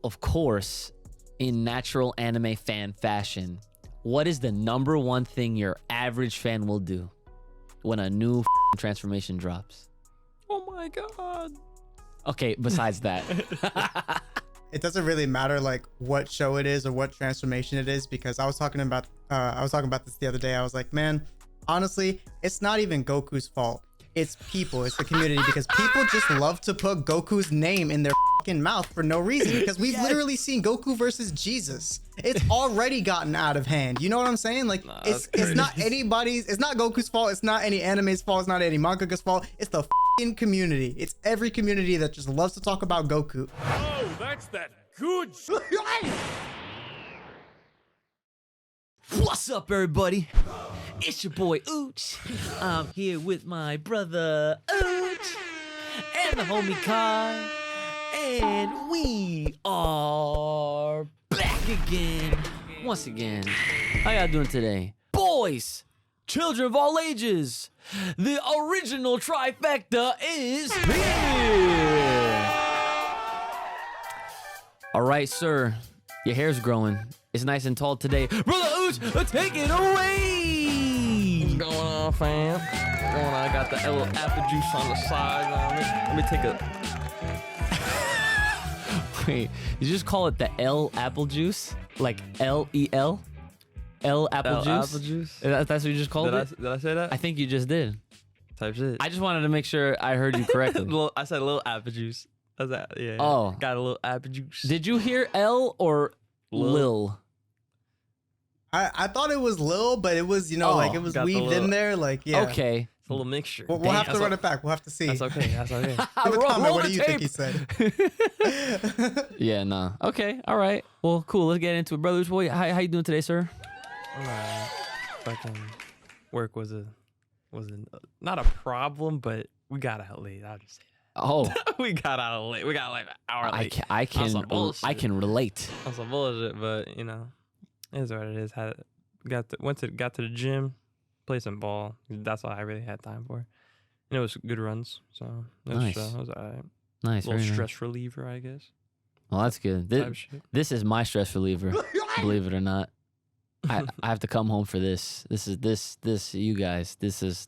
of course, in natural anime fan fashion, what is the number one thing your average fan will do when a new transformation drops? Oh my god. Okay, besides that. It doesn't really matter like what show it is or what transformation it is, because I was talking about this the other day. I was like, man, honestly, it's not even Goku's fault. It's people, it's the community, because people just love to put Goku's name in their fucking mouth for no reason, because we've literally seen Goku versus Jesus. It's already gotten out of hand. You know what I'm saying? Like, it's not Goku's fault. It's not any anime's fault. It's not any manga's fault. It's the fucking community. It's every community that just loves to talk about Goku. Oh, that's that good. What's up, everybody? It's your boy Ooch. I'm here with my brother Ooch and the homie Kai, and we are back again, once again. How y'all doing today? Boys, children of all ages, the original trifecta is here. All right, sir, your hair's growing. It's nice and tall today. Brother Ooch, take it away. What's going on, fam? What's going on? I got the little apple juice on the side. Let me take a... Wait, you just call it the L apple juice? Like L-E-L? L apple juice? Apple juice? That's what you just called it? Did I say that? I think you just did. Type shit. I just wanted to make sure I heard you correctly. I said a little apple juice. That's that. Yeah. Oh. Got a little apple juice. Did you hear L or Lil? I thought it was Lil, but it was, like it was weaved in there. Like, yeah. Okay. It's a little mixture. We'll have to run it back. We'll have to see. That's okay. That's okay. Leave a comment. What do you think he said? Yeah, nah. Okay, all right. Well, cool. Let's get into it. Brothers, boy, how you doing today, sir? Alright. Fucking work was not a problem, but we got out late. I'll just say that. Oh. We got out late. We got like an hour late. I can relate. On some bullshit, but it is what it is. Got to the gym, play some ball. That's all I really had time for. And it was good runs, so it was, Nice. it was all right. Nice. A little very stress nice. reliever, I guess. Well, that's good. Type shit. This is my stress reliever, believe it or not. I have to come home for this. This you guys. This is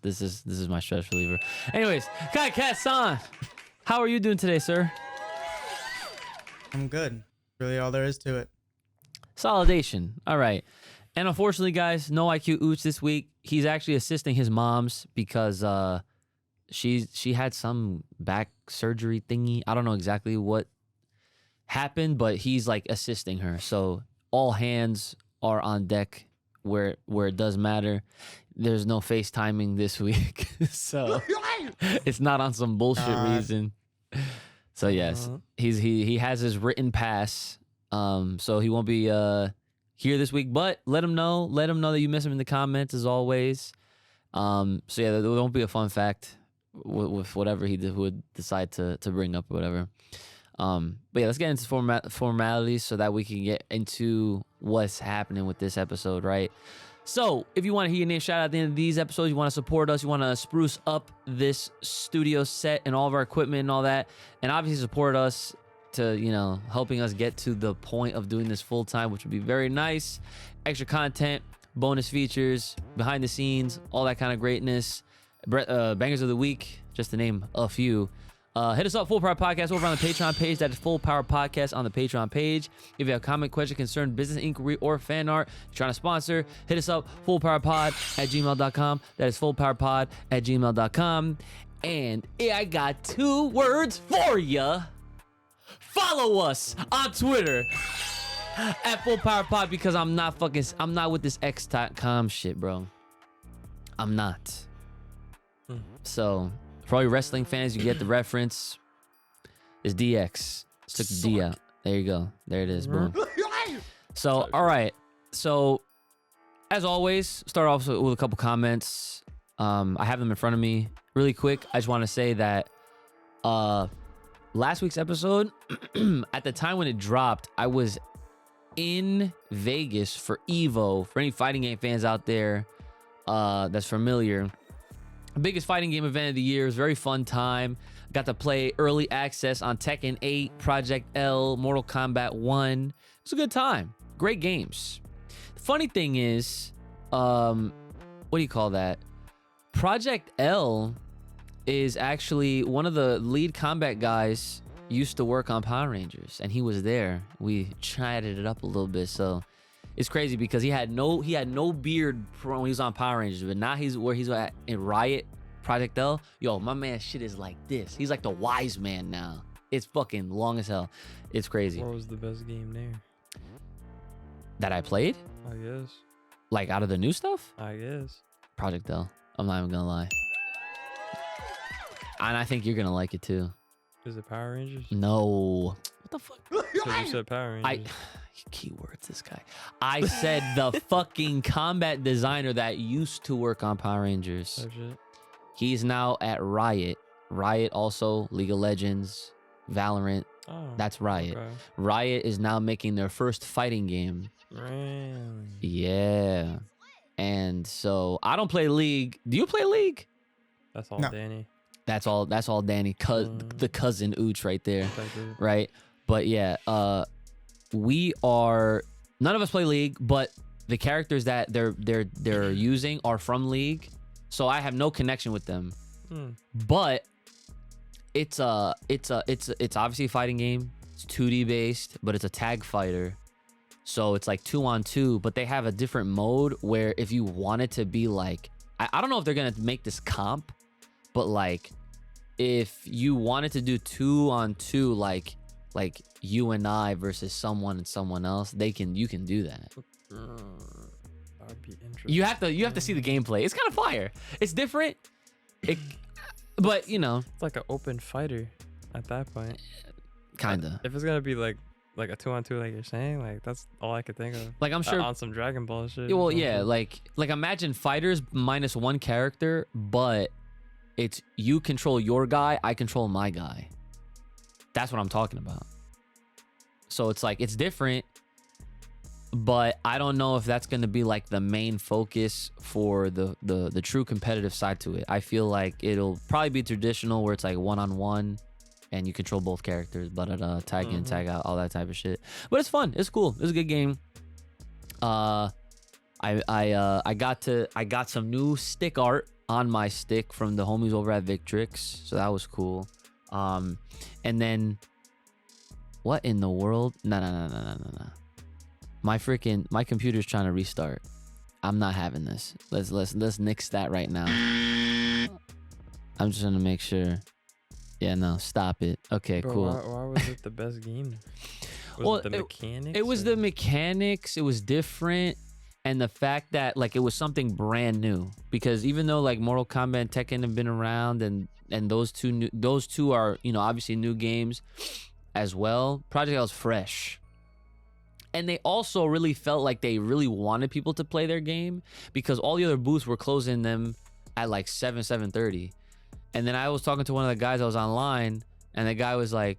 my stress reliever. Anyways, Kai Kat-san, how are you doing today, sir? I'm good. Really all there is to it. Solidation. All right. And unfortunately, guys, no IQ Ooch this week. He's actually assisting his mom's because she had some back surgery thingy. I don't know exactly what happened, but he's like assisting her. So all hands are on deck where it does matter. There's no FaceTiming this week. So it's not on some bullshit reason. So yes, he has his written pass. So he won't be here this week, but let him know that you miss him in the comments as always. So yeah, there won't be a fun fact with whatever he would decide to bring up or whatever. But yeah, let's get into formalities so that we can get into what's happening with this episode, right? So if you want to hear your name shout out at the end of these episodes, you want to support us, you want to spruce up this studio set and all of our equipment and all that, and obviously support us to, helping us get to the point of doing this full time, which would be very nice. Extra content, bonus features, behind the scenes, all that kind of greatness. Bangers of the week, just to name a few. Hit us up, Full Power Podcast, over on the Patreon page. That is Full Power Podcast on the Patreon page. If you have a comment, question, concern, business inquiry, or fan art you're trying to sponsor, hit us up, fullpowerpod@gmail.com. That is fullpowerpod@gmail.com. And I got 2 words for you. Follow us on Twitter at Full Power Pod, because I'm not with this X.com shit, bro. I'm not. So for all you wrestling fans, you get the reference. It's DX. Just took the D out. There you go. There it is. Boom. So, all right. So, as always, start off with a couple comments. I have them in front of me. Really quick, I just want to say that last week's episode, at the time when it dropped, I was in Vegas for EVO. For any fighting game fans out there that's familiar, biggest fighting game event of the year. It was a very fun time. Got to play early access on Tekken 8, Project L, Mortal Kombat 1. It was a good time. Great games. The funny thing is, what do you call that? Project L is actually one of the lead combat guys used to work on Power Rangers, and he was there. We chatted it up a little bit, so it's crazy because he had no beard when he was on Power Rangers, but now he's where he's at in Riot, Project L. Yo, my man shit is like this. He's like the wise man now. It's fucking long as hell. It's crazy. What was the best game there? That I played? I guess. Like out of the new stuff? I guess. Project L. I'm not even gonna lie. And I think you're gonna like it too. Is it Power Rangers? No. What the fuck? So you said Power Rangers. Keywords, this guy. I said the fucking combat designer that used to work on Power Rangers. Oh, shit. He's now at Riot. Riot also, League of Legends, Valorant. Oh, That's Riot. okay. Riot is now making their first fighting game. Really? Yeah. And so I don't play League. Do you play League? That's all No. Danny. That's all Danny, the cousin Ooch right there. Type of- Right? But yeah, we are none of us play League, but the characters that they're using are from League, so I have no connection with them. But it's obviously a fighting game. It's 2D based, but it's a tag fighter, so it's like 2-on-2. But they have a different mode where if you want it to be like, I don't know if they're gonna make this comp, but like if you wanted to do 2-on-2, like you and I versus someone and someone else, you can do that. That'd be interesting. You have to see the gameplay. It's kind of fire. It's different. But you know, It's like an open fighter at that point. kinda. If it's gonna be like a 2-on-2, like you're saying, like that's all I could think of. Like I'm sure. On some Dragon Ball shit. Yeah, or well, yeah, something. like imagine fighters minus one character, but it's you control your guy, I control my guy. That's what I'm talking about. So it's like it's different, but I don't know if that's going to be like the main focus for the true competitive side to it. I feel like it'll probably be traditional where it's like 1-on-1 and you control both characters, but tag in, tag out, all that type of shit. But it's fun. It's cool. It's a good game. I got some new stick art on my stick from the homies over at Victrix, so that was cool. And then what in the world? No. My computer's trying to restart. I'm not having this. Let's nix that right now. I'm just gonna make sure. Yeah, no, stop it. Okay, Bro, cool. Why was it the best game? Well, Was it the mechanics? It was or- the mechanics. It was different, and the fact that like it was something brand new. Because even though like Mortal Kombat and Tekken have been around, and those two are obviously new games as well. Project L is fresh, and they also really felt like they really wanted people to play their game because all the other booths were closing them at like 7:30. And then I was talking to one of the guys I was online, and the guy was like,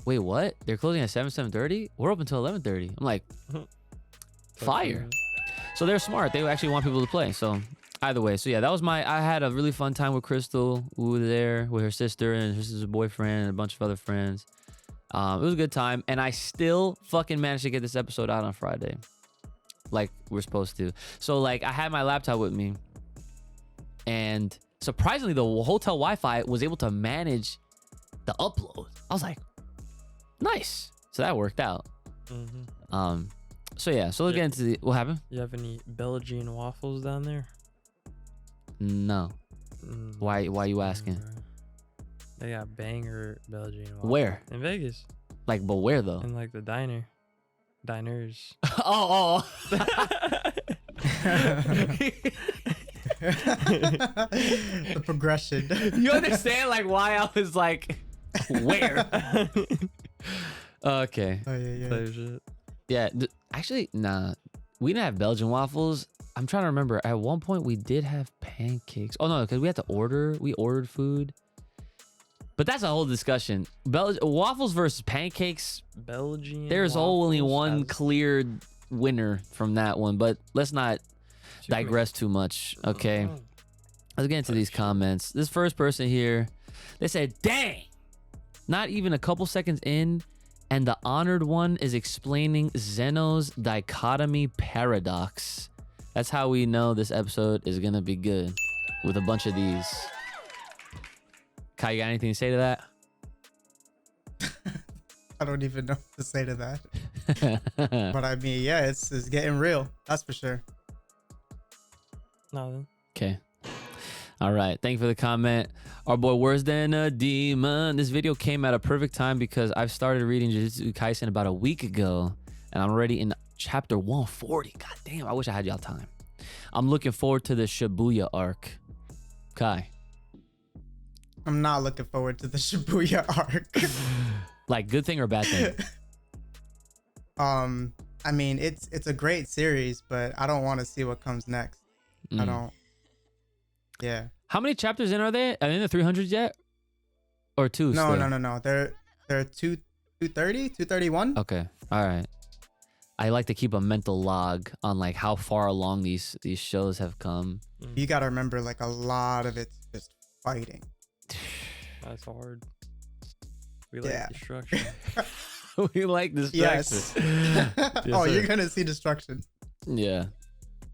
"Wait, what? They're closing at 7:30? We're open till 11:30." I'm like, "Fire!" So they're smart. They actually want people to play. So either way, so yeah, that was I had a really fun time with Crystal. We were there with her sister and her sister's boyfriend and a bunch of other friends. It was a good time, and I still fucking managed to get this episode out on Friday, like we're supposed to. So like I had my laptop with me, and surprisingly, the hotel Wi-Fi was able to manage the upload. I was like, nice. So that worked out. So yeah, so let's get into what happened. You have any Belgian waffles down there? No. Why you asking? Bro. They got banger Belgian waffles. Where? In Vegas. Like, but where though? In like the diners. oh. The progression. You understand like why I was like, where? Okay. Oh yeah. Type shit. Yeah. Actually, nah. We didn't have Belgian waffles. I'm trying to remember. At one point, we did have pancakes. Oh no, because we had to order. We ordered food. But that's a whole discussion. Waffles versus pancakes. Belgian. There's only waffles one has cleared winner from that one. But let's not super- digress too much. Okay. Let's get into these comments. This first person here They said, dang, not even a couple seconds in, and the honored one is explaining Zeno's dichotomy paradox. That's how we know this episode is going to be good with a bunch of these. Kai, you got anything to say to that? I don't even know what to say to that. But I mean, yeah, it's getting real. That's for sure. No, Okay. All right. Thank you for the comment. Our boy, worse than a demon. This video came at a perfect time because I've started reading Jujutsu Kaisen about a week ago, and I'm already in chapter 140. God damn, I wish I had y'all time. I'm looking forward to the Shibuya arc. Kai. I'm not looking forward to the Shibuya arc. Like, good thing or bad thing? I mean, it's a great series, but I don't want to see what comes next. I don't. Yeah. How many chapters in are they? Are they in the 300s yet? Or two? No, still? no. They're 230, 231. Okay. All right. I like to keep a mental log on like how far along these shows have come. You gotta remember, like, a lot of it's just fighting. that's hard. We like Yeah. destruction. We like distraction. Yes. Yes, Oh, sir. you're gonna see destruction. Yeah.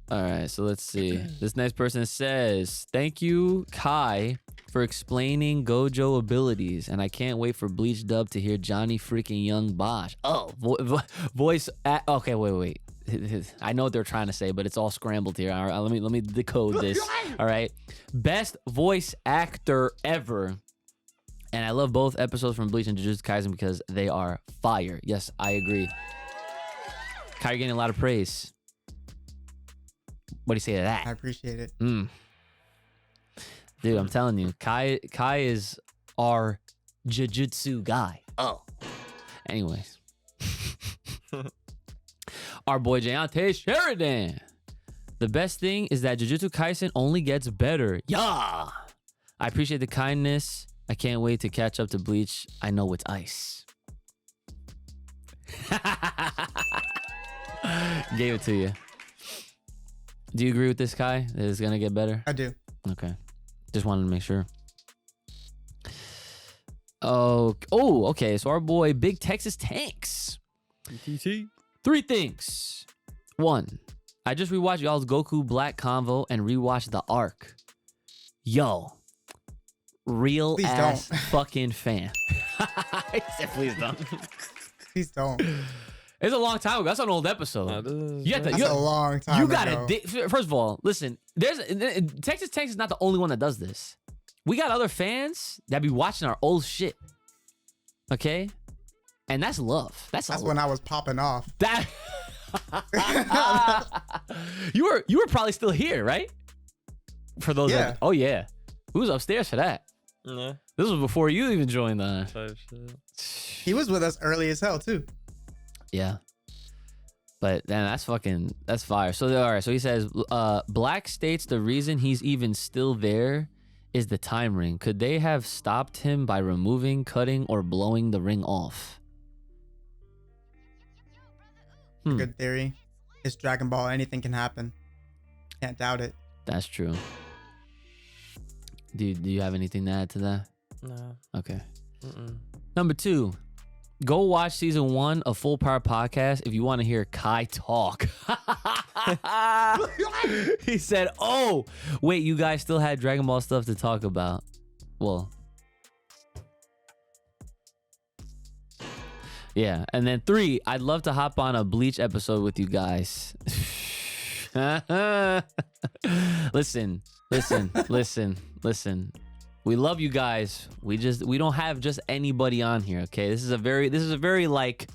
All right. So let's see. This next person says, "Thank you, Kai, for explaining Gojo abilities, and I can't wait for Bleach Dub to hear Johnny freaking Young Bosch." Oh, voice. Okay, wait. I know what they're trying to say, but it's all scrambled here. All right, let me decode this. All right, best voice actor ever. And I love both episodes from Bleach and Jujutsu Kaisen because they are fire. Yes, I agree. Kai, you're getting a lot of praise. What do you say to that? I appreciate it. Dude, I'm telling you, Kai is our Jujutsu guy. Oh. Anyways. Our boy Jayante Sheridan. The best thing is that Jujutsu Kaisen only gets better. Yeah. I appreciate the kindness. I can't wait to catch up to Bleach. I know it's ice. Gave it to you. Do you agree with this, Kai? That it's gonna get better? I do. Okay. Just wanted to make sure. Oh, okay. So our boy Big Texas Tanks. BTT. 3 things. 1, I just rewatched y'all's Goku Black Convo and rewatched the arc. Yo, real Please ass don't. fucking fan. He said, please don't. Please don't. It's a long time ago. That's an old episode. You have to, That's a long time you gotta ago. first of all, listen, there's Texas Tanks is not the only one that does this. We got other fans that be watching our old shit. Okay? And that's love. That's when I was popping off. that you were probably still here, right? For those Yeah. that, oh yeah. Who was upstairs for that? Yeah. This was before you even joined the Type shit. He was with us early as hell too. Yeah. But then that's fire. So all right, so he says Black states the reason he's even still there is the time ring. Could they have stopped him by removing, cutting, or blowing the ring off? Good theory. It's Dragon Ball. Anything can happen. Can't doubt it. That's true. Do you have anything to add to that? No. Okay. Mm-mm. Number 2, go watch season 1 of Full Power Podcast if you want to hear Kai talk. He said, "Oh, wait, you guys still had Dragon Ball stuff to talk about." Well, yeah. And then 3, I'd love to hop on a Bleach episode with you guys. Listen. We love you guys. We don't have just anybody on here, okay? This is a very like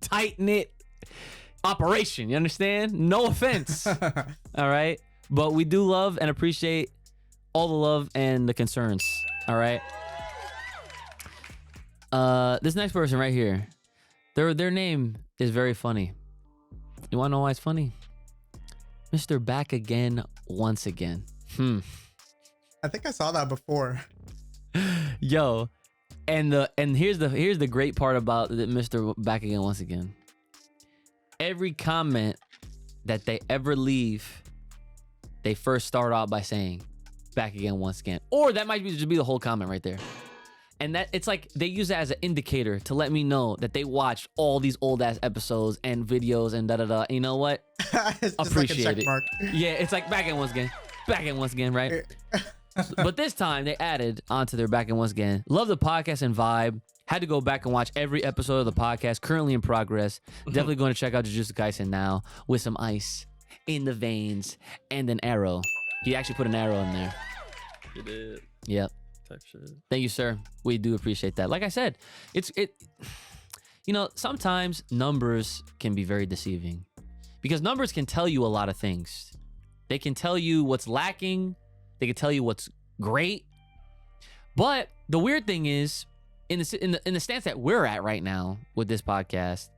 tight-knit operation, you understand? No offense. All right? But we do love and appreciate all the love and the concerns, all right? This next person right here. Their name is very funny. You want to know why it's funny? Mr. Back Again Once Again. I think I saw that before. Yo, and here's the great part about Mr. Back Again Once Again. Every comment that they ever leave, they first start out by saying, back again once again. Or that might just be the whole comment right there. And that it's like they use that as an indicator to let me know that they watched all these old ass episodes and videos and da. You know what? It's just Appreciate like a check it. mark. Yeah, it's like back in once again. Back in once again, right? But this time they added onto their back in once again. Love the podcast and vibe. Had to go back and watch every episode of the podcast. Currently in progress. Definitely going to check out Jujutsu Kaisen now with some ice in the veins and an arrow. He actually put an arrow in there. You did. Yep. Type shit. Thank you, sir. We do appreciate that. Like I said, sometimes numbers can be very deceiving because numbers can tell you a lot of things. They can tell you what's lacking. They can tell you what's great. But the weird thing is, in the stance that we're at right now with this podcast,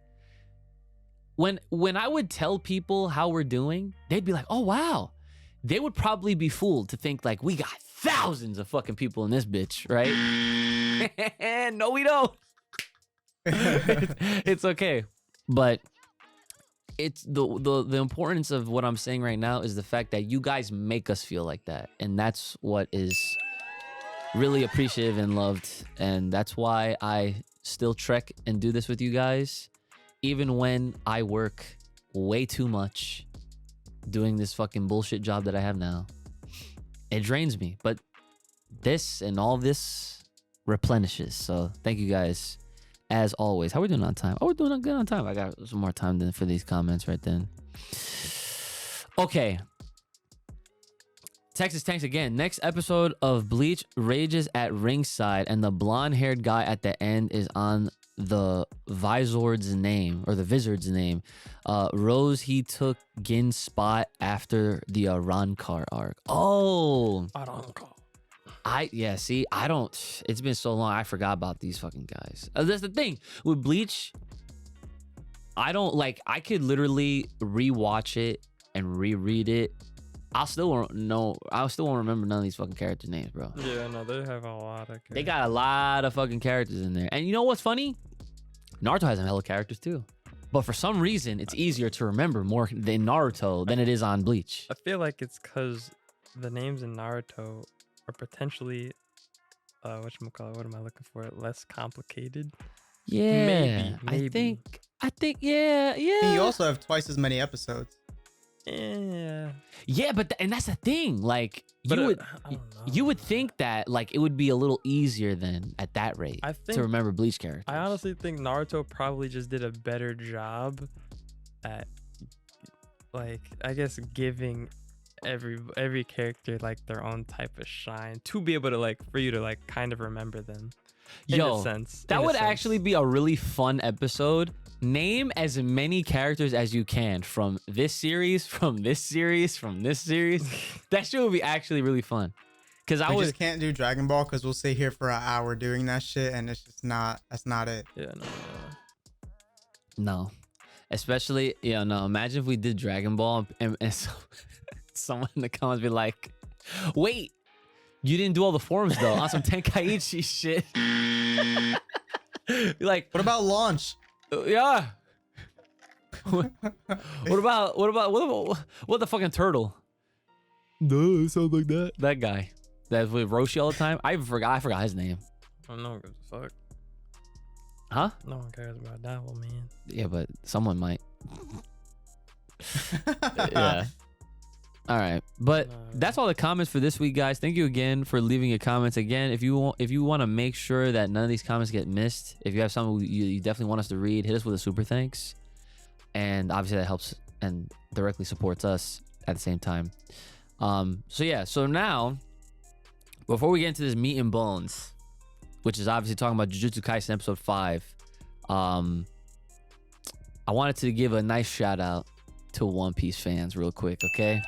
when I would tell people how we're doing, they'd be like, "Oh wow." They would probably be fooled to think like we got thousands of fucking people in this bitch, right? No, we don't. It's okay. But it's the importance of what I'm saying right now is the fact that you guys make us feel like that. And that's what is really appreciative and loved. And that's why I still trek and do this with you guys, even when I work way too much doing this fucking bullshit job that I have now. It drains me, but this and all this replenishes. So thank you guys as always. How are we doing on time? Oh, we're doing good on time. I got some more time than for these comments right then. Okay. Texas Tanks again. Next episode of Bleach rages at ringside, and the blonde-haired guy at the end is on the Vizord's name, or the Vizard's name. Rose, he took Gin's spot after the Rancor arc. Oh, it's been so long, I forgot about these fucking guys. That's the thing with Bleach. I could literally rewatch it and reread it. I still won't remember none of these fucking character names, bro. Yeah, no, they have a lot of characters. They got a lot of fucking characters in there. And you know what's funny? Naruto has some hella characters too. But for some reason, it's easier to remember more than Naruto than it is on Bleach. I feel like it's because the names in Naruto are potentially, whatchamacallit, what am I looking for? Less complicated? Yeah. Maybe. I think, yeah. You also have twice as many episodes. Yeah. Yeah, and that's the thing. Like, But, you would I don't know. you would think that like it would be a little easier than at that rate to remember Bleach characters. I honestly think Naruto probably just did a better job at, like, I guess giving every character like their own type of shine to be able to like for you to like kind of remember them. In a sense. That would actually be a really fun episode. Name as many characters as you can from this series, from this series, from this series. That shit would be actually really fun. Because I just can't do Dragon Ball because we'll sit here for an hour doing that shit, and it's just not. That's not it. Yeah, no. Especially, imagine if we did Dragon Ball and someone in the comments be like, "Wait, you didn't do all the forms though on some Tenkaichi shit." Like, what about Launch? Yeah. What about the fucking turtle? No, it sounds like that. That guy. That's with Roshi all the time. I forgot his name. I don't know what the fuck. Huh? No one cares about that one, man. Yeah, but someone might. Yeah. All right, but that's all the comments for this week, guys. Thank you again for leaving your comments. Again, if you want to make sure that none of these comments get missed, if you have something you definitely want us to read, hit us with a super thanks, and obviously that helps and directly supports us at the same time. So now, before we get into this meat and bones, which is obviously talking about Jujutsu Kaisen episode 5, I wanted to give a nice shout out to One Piece fans real quick, okay?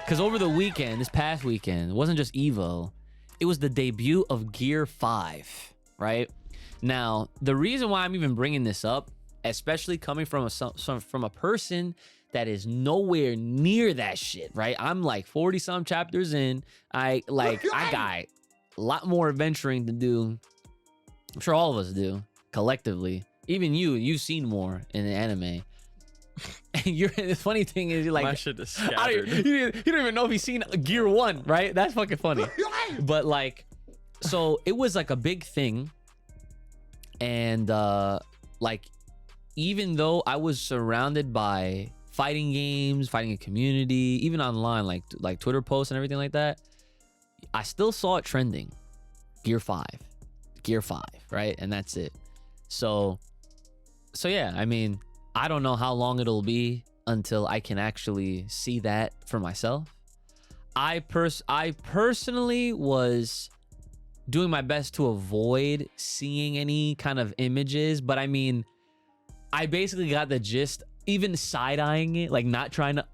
Because over the weekend, this past weekend, it wasn't just Evo, it was the debut of Gear 5, right? Now, the reason why I'm even bringing this up, especially coming from a person that is nowhere near that shit, right? I'm like 40 some chapters in. I got a lot more adventuring to do. I'm sure all of us do collectively. Even you've seen more in the anime. And the funny thing is, you're like, My shit is I scattered. don't, you don't even know if he's seen Gear 1, right? That's fucking funny. But like, so it was like a big thing. And like, even though I was surrounded by fighting games, fighting a community, even online, like Twitter posts and everything like that, I still saw it trending. Gear 5, right? And that's it. So yeah, I mean, I don't know how long it'll be until I can actually see that for myself. I personally was doing my best to avoid seeing any kind of images, but I mean, I basically got the gist, even side-eyeing it, like not trying to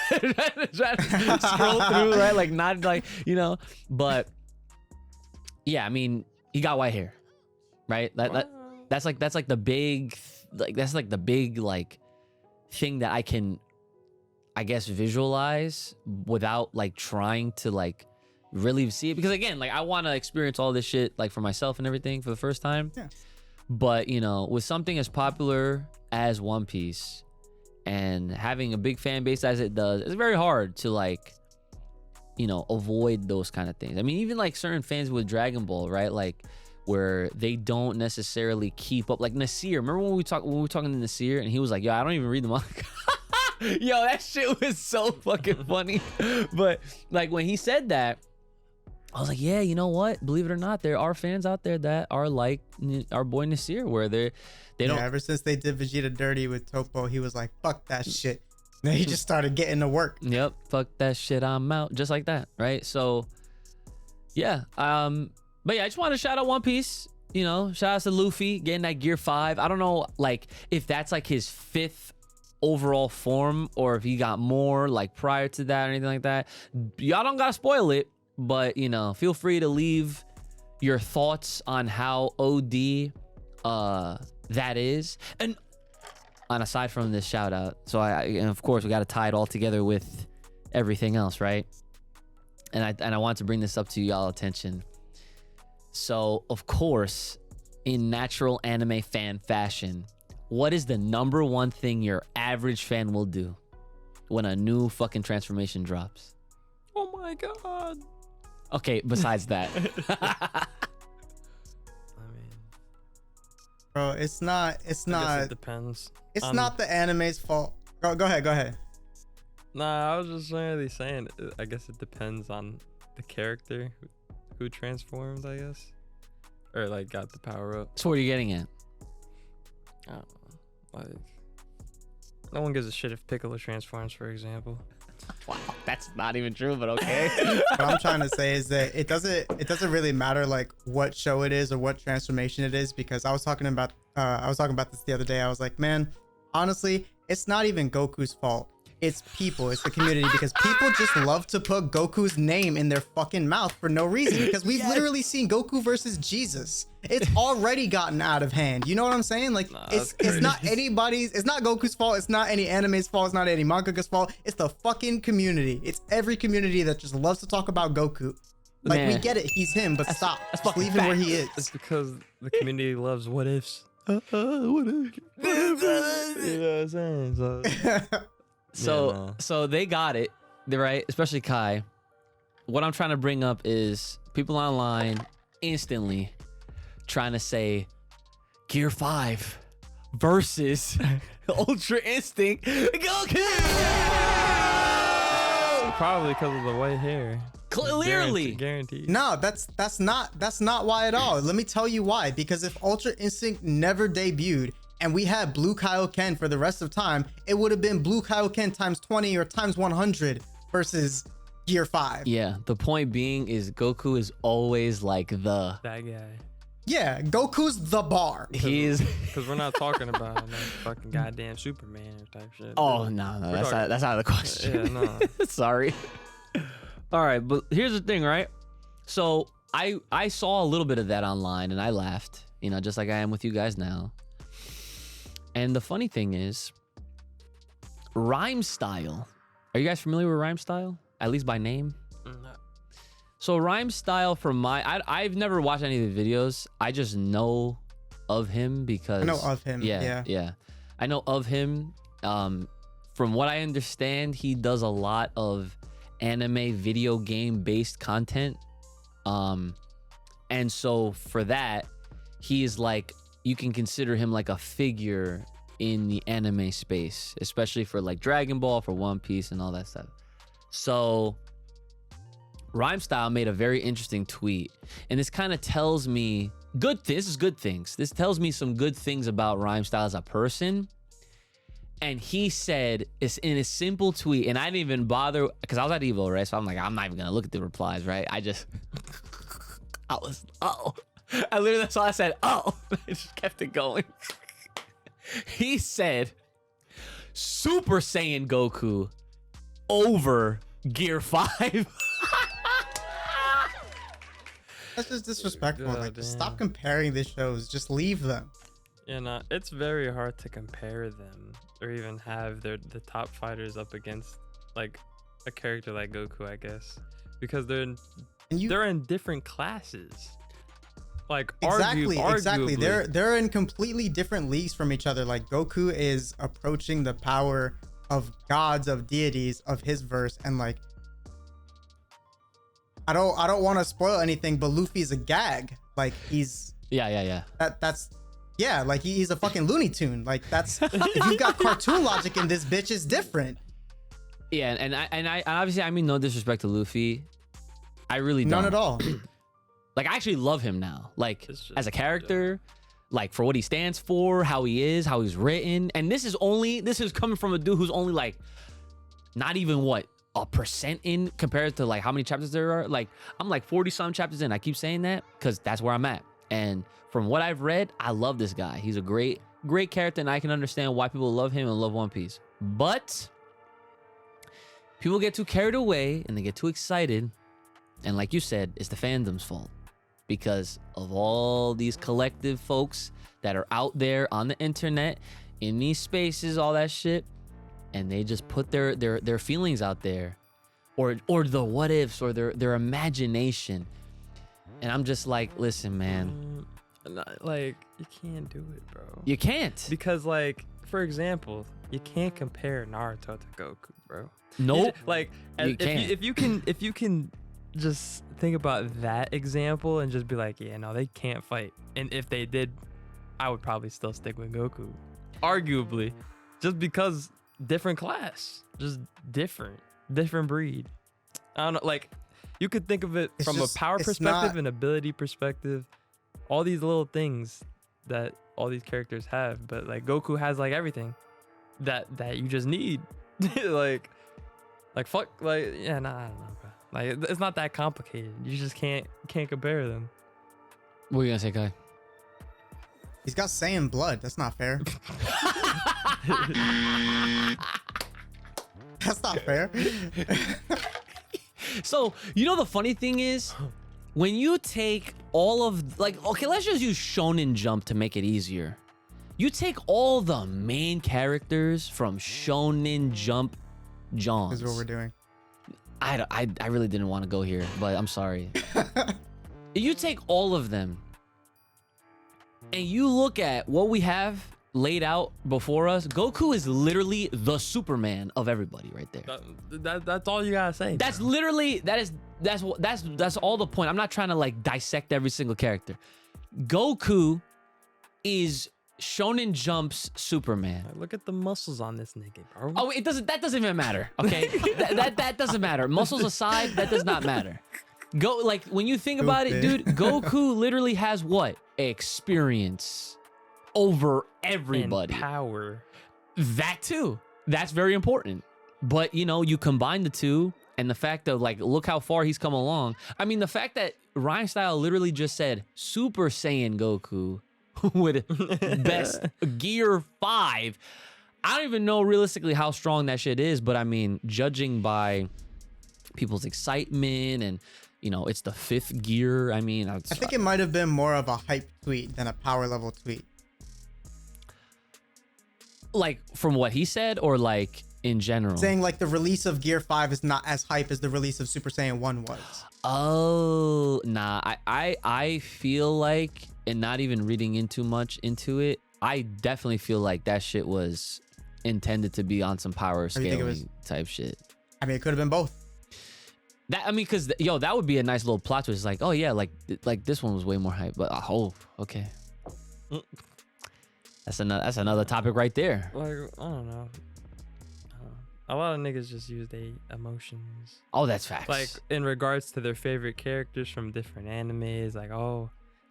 trying to scroll through, right? Like not like, you know, but yeah, I mean, he got white hair, right? That's like the big thing that I can, I guess, visualize without like trying to like really see it, because again, like I want to experience all this shit like for myself and everything for the first time. Yeah. But you know, with something as popular as One Piece and having a big fan base as it does, it's very hard to like, you know, avoid those kind of things. I mean, even like certain fans with Dragon Ball, right? Like where they don't necessarily keep up. Like Nasir, remember when we were talking to Nasir and he was like, yo, I don't even read the manga. Yo, that shit was so fucking funny. But like when he said that, I was like, yeah, you know what? Believe it or not, there are fans out there that are like our boy Nasir, where they don't. Ever since they did Vegeta dirty with Toppo, he was like, fuck that shit. And then he just started getting to work. Yep, fuck that shit, I'm out, just like that, right? So, yeah, but yeah, I just want to shout out One Piece. You know, shout out to Luffy getting that Gear 5. I don't know, like if that's like his 5th overall form or if he got more like prior to that or anything like that. Y'all don't gotta spoil it. But, you know, feel free to leave your thoughts on how OD that is. And aside from this shout out, so and of course, we got to tie it all together with everything else, right? And I want to bring this up to y'all attention. So, of course, in natural anime fan fashion, what is the number one thing your average fan will do when a new fucking transformation drops? Oh my god. Okay, besides that. I mean, Bro, it's not. I guess it depends. It's not the anime's fault. Go ahead. Nah, I was just really saying, I guess it depends on the character who transformed, I guess. Or like got the power up. So what are you getting at? I don't know. Like, no one gives a shit if Piccolo transforms, for example. Wow, that's not even true, but okay. What I'm trying to say is that it doesn't really matter like what show it is or what transformation it is, because I was talking about this the other day. I was like, man, honestly, it's not even Goku's fault. It's people. It's the community, because people just love to put Goku's name in their fucking mouth for no reason, because we've literally seen Goku versus Jesus. It's already gotten out of hand. You know what I'm saying? Like, Nah, it's not it's not Goku's fault. It's not any anime's fault. It's not any manga's fault. It's the fucking community. It's every community that just loves to talk about Goku. Like, Man. we get it. He's him, but stop. Just leave him where he is. It's because the community loves what ifs. What if? You know what I'm saying? So they got it, right? Especially Kai. What I'm trying to bring up is people online instantly trying to say Gear 5 versus Ultra Instinct Goku. Probably because of the white hair. Clearly. Guaranteed. No, that's not why at all. Let me tell you why. Because if Ultra Instinct never debuted and we had Blue Kaioken for the rest of time, it would have been Blue Kaioken times 20 or times 100 versus Gear 5. Yeah, the point being is Goku is always like That guy. Yeah, Goku's the bar. he's Because we're not talking about no fucking goddamn Superman or type shit. oh no, that's out of the question. Yeah, no. Sorry. All right, but here's the thing, right? So I saw a little bit of that online and I laughed, you know, just like I am with you guys now. And the funny thing is, Rhyme Style. Are you guys familiar with Rhyme Style? At least by name? No. So Rhyme Style from I've never watched any of the videos. I just know of him because I know of him. Yeah. I know of him From what I understand, he does a lot of anime video game based content. And so for that, he is like, you can consider him like a figure in the anime space, especially for like Dragon Ball, for One Piece, and all that stuff. So Rhymestyle made a very interesting tweet, and this kind of tells me this is good things. This tells me some good things about Rhymestyle as a person. And he said, it's in a simple tweet, and I didn't even bother because I was at Evo, right? So I'm like, I'm not even gonna look at the replies, right? I literally, that's all I said. Oh, I just kept it going. He said, Super Saiyan Goku over Gear 5. That's just disrespectful. God, Like, just damn. stop comparing these shows. Just leave them. It's very hard to compare them or even have the top fighters up against like a character like Goku, I guess, because they're in different classes. Like Exactly. arguably. They're in completely different leagues from each other. Like, Goku is approaching the power of gods, of deities, of his verse, and like, I don't want to spoil anything, but Luffy's a gag. Like, he's Yeah. like he's a fucking Looney Tune. Like, that's if you've got cartoon logic in this bitch, is different. Yeah, and I obviously, I mean no disrespect to Luffy. I really don't. None at all. Like, I actually love him now. Like, It's just- as a character, like for what he stands for, how he is, how he's written. And this is coming from a dude who's only like not even what, a percent in compared to like how many chapters there are. Like, I'm like 40 some chapters in. I keep saying that because that's where I'm at. And from what I've read, I love this guy. He's a great character, and I can understand why people love him and love One Piece. But people get too carried away and they get too excited. And like you said, it's the fandom's fault because of all these collective folks that are out there on the internet, in these spaces, all that shit. And they just put their feelings out there, or the what ifs, or their imagination. And I'm just like, listen, man, Like, you can't do it, bro. you can't. Because, like, for example, you can't compare Naruto to Goku, bro. Nope. Like, You can't. if you can just think about that example and just be like, yeah, no, they can't fight. And if they did, I would probably still stick with Goku, arguably, just because different class, just different breed. I don't know. Like, you could think of it It's from just- a power it's perspective not- and ability perspective. All these little things that all these characters have, but like Goku has like everything that you just need. like fuck, like, yeah, nah, I don't know, bro. Like, it's not that complicated. You just can't compare them. What are you gonna say, Kai? He's got Saiyan blood. That's not fair. That's not fair. So, you know, the funny thing is, when you take all of, like, okay, let's just use Shonen Jump to make it easier. You take all the main characters from Shonen Jump Johns. This is what we're doing. I really didn't want to go here, but I'm sorry. You take all of them and you look at what we have laid out before us. Goku is literally the Superman of everybody right there. That's all you gotta say. That's literally, that's all the point. I'm not trying to like dissect every single character. Goku is Shonen Jump's Superman. Look at the muscles on this nigga, bro. Oh, that doesn't even matter. Okay, that doesn't matter. Muscles aside, that does not matter. Like, when you think about it, dude, Goku literally has what? Experience over everybody. And power. That too. That's very important. But, you know, you combine the two, and the fact of, like, look how far he's come along. I mean, the fact that Rhymestyle literally just said Super Saiyan Goku with best Gear 5. I don't even know realistically how strong that shit is, but I mean, judging by people's excitement and, you know, it's the 5th gear. I mean, I think it might have been more of a hype tweet than a power level tweet. like from what he said, or like in general. Saying like the release of Gear 5 is not as hype as the release of Super Saiyan 1 was. Oh, nah. I feel like, and not even reading in too much into it, I definitely feel like that shit was intended to be on some power you think it scaling was- type shit. I mean, it could have been both. That I mean, because that would be a nice little plot twist. Like, oh yeah, like this one was way more hype. But okay. That's another topic right there. Like, I don't know. A lot of niggas just use their emotions. Oh, that's facts. Like, in regards to their favorite characters from different animes. Like,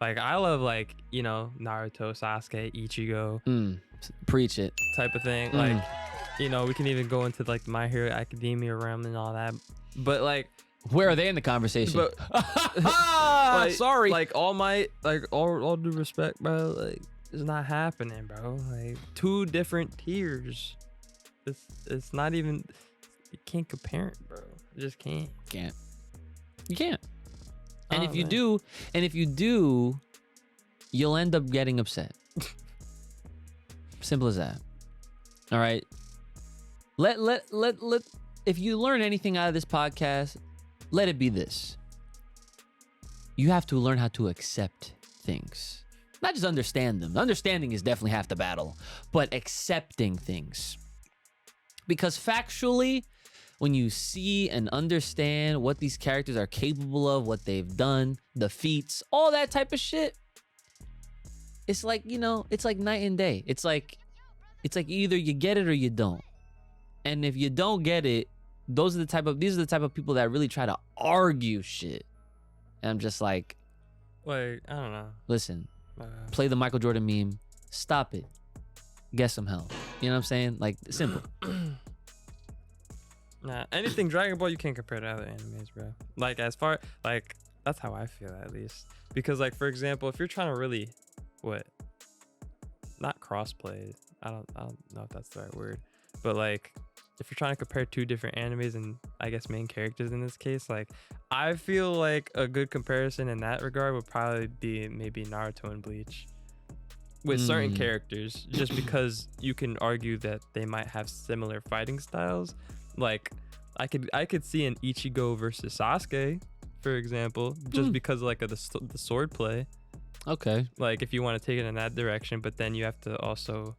like, I love, like, you know, Naruto, Sasuke, Ichigo Preach it. type of thing. Like, you know, we can even go into, like, My Hero Academia realm and all that. But, like... Where are they in the conversation? But, like, sorry. Like, all due respect, bro. Like, it's not happening, bro. Like, 2 different tiers. It's not even... You can't compare it, bro. You just can't. You can't. And Oh, if you man. do, you'll end up getting upset. Simple as that. All right. Let if you learn anything out of this podcast, let it be this. You have to learn how to accept things. Not just understand them. Understanding is definitely half the battle, but accepting things. Because factually, when you see and understand what these characters are capable of, what they've done, the feats, all that type of shit, it's like, you know, it's like night and day. It's like either you get it or you don't. And if you don't get it, these are the type of people that really try to argue shit. And I'm just like, Like, I don't know. listen, play the Michael Jordan meme, stop it, get some help. You know what I'm saying? Like, simple. Nah, anything Dragon Ball you can't compare to other animes, bro. Like, as far like that's how I feel, at least. Because, like, for example, if you're trying to really not crossplay, I don't know if that's the right word, but like if you're trying to compare 2 different animes and I guess main characters in this case, like I feel like a good comparison in that regard would probably be maybe Naruto and Bleach with certain characters, just because you can argue that they might have similar fighting styles. Like I could see an Ichigo versus Sasuke, for example, just because like of the sword play. Okay. Like if you want to take it in that direction, but then you have to also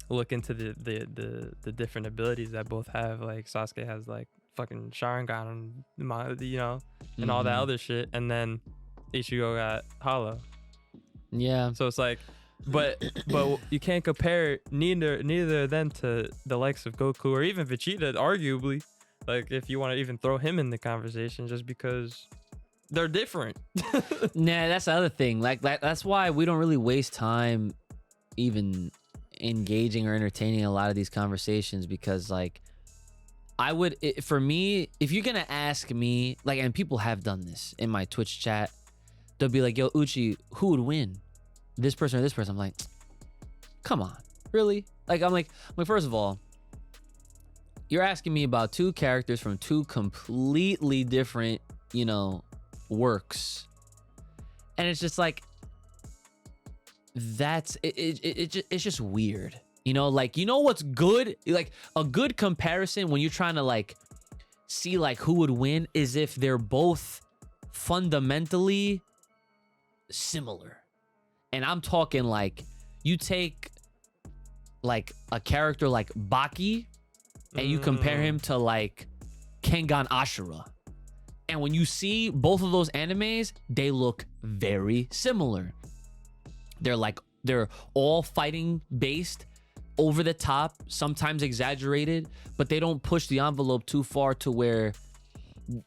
look into the different abilities that both have. Like Sasuke has like fucking Sharingan and, you know, and all that other shit, and then Ichigo got Hollow. Yeah. So it's like, but you can't compare neither of them to the likes of Goku or even Vegeta, arguably. Like if you want to even throw him in the conversation, just because they're different. Nah, that's the other thing. Like that's why we don't really waste time even engaging or entertaining a lot of these conversations, because like for me, if you're gonna ask me, like, and people have done this in my Twitch chat, they'll be like, yo, Uchi, who would win, this person or this person? I'm like, come on, really? Like I'm like first of all, you're asking me about 2 characters from 2 completely different, you know, works, and it's just like, that's it's just weird, you know? Like, you know what's good? Like a good comparison when you're trying to like see like who would win is if they're both fundamentally similar. And I'm talking like, you take like a character like Baki and you compare him to like Kengan Ashura, and when you see both of those animes, they look very similar. They're all fighting based, over the top, sometimes exaggerated, but they don't push the envelope too far to where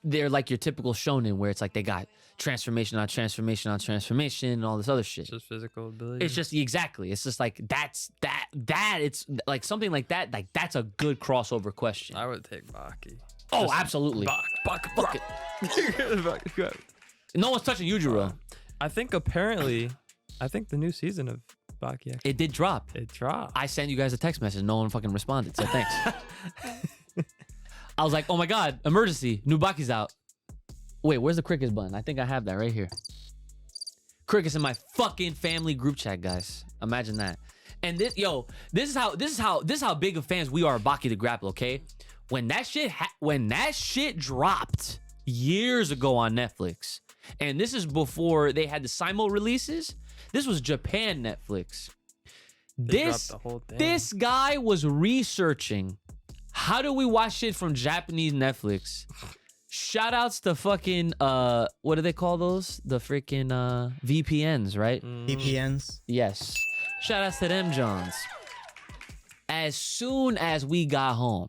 they're like your typical shonen, where it's like they got transformation on transformation on transformation and all this other shit. Just physical ability. It's just exactly. It's just like that. It's like something like that. Like that's a good crossover question. I would take Baki. Oh, absolutely. Baki. Fuck it. No one's touching Yujiro. I think the new season of Baki actually, It did drop. it dropped. I sent you guys a text message. No one fucking responded. So thanks. I was like, oh my God, emergency. New Baki's out. Wait, where's the crickets button? I think I have that right here. Crickets in my fucking family group chat, guys. Imagine that. And this is how big of fans we are of Baki the Grapple, okay? When that shit dropped years ago on Netflix, and this is before they had the simul releases. This was Japan Netflix. They dropped This the whole thing. this guy was researching how do we watch shit from Japanese Netflix. Shout outs to fucking what do they call those? The freaking VPNs, right? VPNs. Yes. Shout outs to them Johns. As soon as we got home,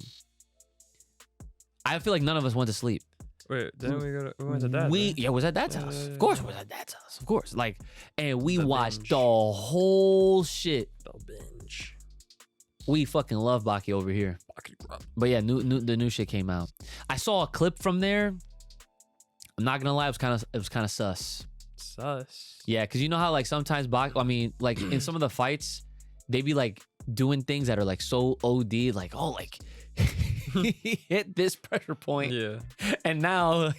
I feel like none of us went to sleep. Wait, then we went to that. Yeah, was at Dad's house. Of course, it was at Dad's house. Of course, like, and we The watched binge. the whole shit. The binge. We fucking love Baki over here. But yeah, the new shit came out. I saw a clip from there. I'm not gonna lie, it was kind of sus. Sus. Yeah, because you know how like sometimes Baki, I mean, like in some of the fights, they be like doing things that are like so OD, like oh, like he hit this pressure point, Yeah. and now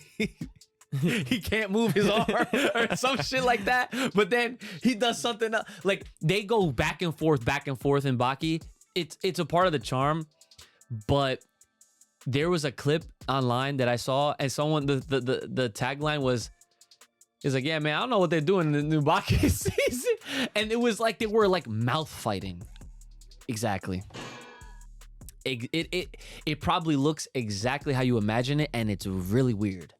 he can't move his arm or some shit like that. But then he does something else. Like they go back and forth in Baki. It's a part of the charm. But there was a clip online that I saw, and someone the tagline was like, yeah, man, I don't know what they're doing in the new Baki season. And it was like they were like mouth fighting. Exactly. It probably looks exactly how you imagine it, and it's really weird.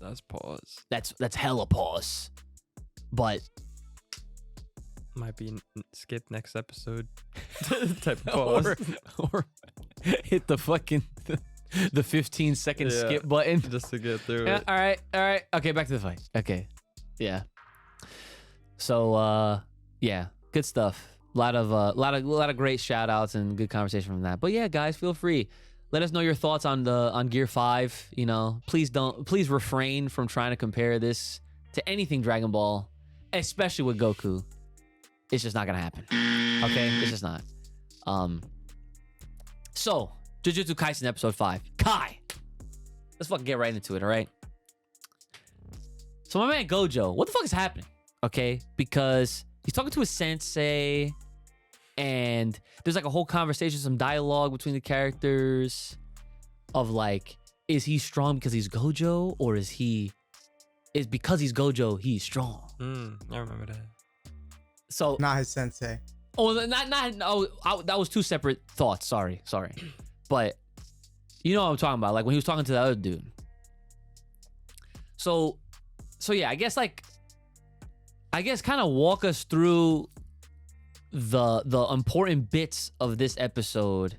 That's pause. That's hella pause. But Might be skip next episode type of pause. or hit the fucking the 15-second Yeah. skip button. Just to get through Yeah, it. all right. Okay, back to the fight. Okay. Yeah. So yeah, good stuff. A lot of great shout outs and good conversation from that. But yeah, guys, feel free. Let us know your thoughts on Gear 5. You know, please refrain from trying to compare this to anything Dragon Ball, especially with Goku. It's just not gonna happen. Okay? It's just not. So, Jujutsu Kaisen episode 5. Kai! Let's fucking get right into it, alright? So my man Gojo, what the fuck is happening? Okay? Because he's talking to his sensei, and there's like a whole conversation, some dialogue between the characters of like, is he strong because he's Gojo, or is because he's Gojo, he's strong? I remember that. So Not his sensei. that was two separate thoughts. Sorry. But you know what I'm talking about, like when he was talking to the other dude. So yeah, I guess kind of walk us through the important bits of this episode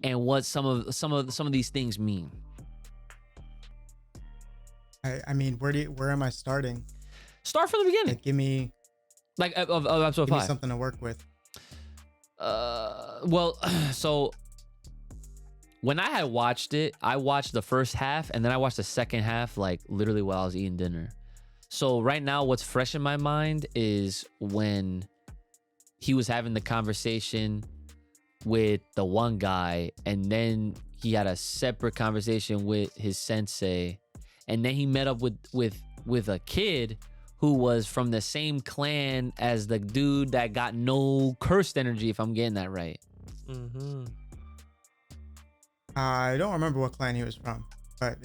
and what some of these things mean. I mean, where am I starting? Start from the beginning, Like, give me like of episode 5. something to work with. Well, so when I had watched it, I watched the first half and then I watched the second half, like literally while I was eating dinner. So right now, what's fresh in my mind is when he was having the conversation with the one guy, and then he had a separate conversation with his sensei, and then he met up with a kid who was from the same clan as the dude that got no cursed energy, if I'm getting that right. Mm-hmm. I don't remember what clan he was from, but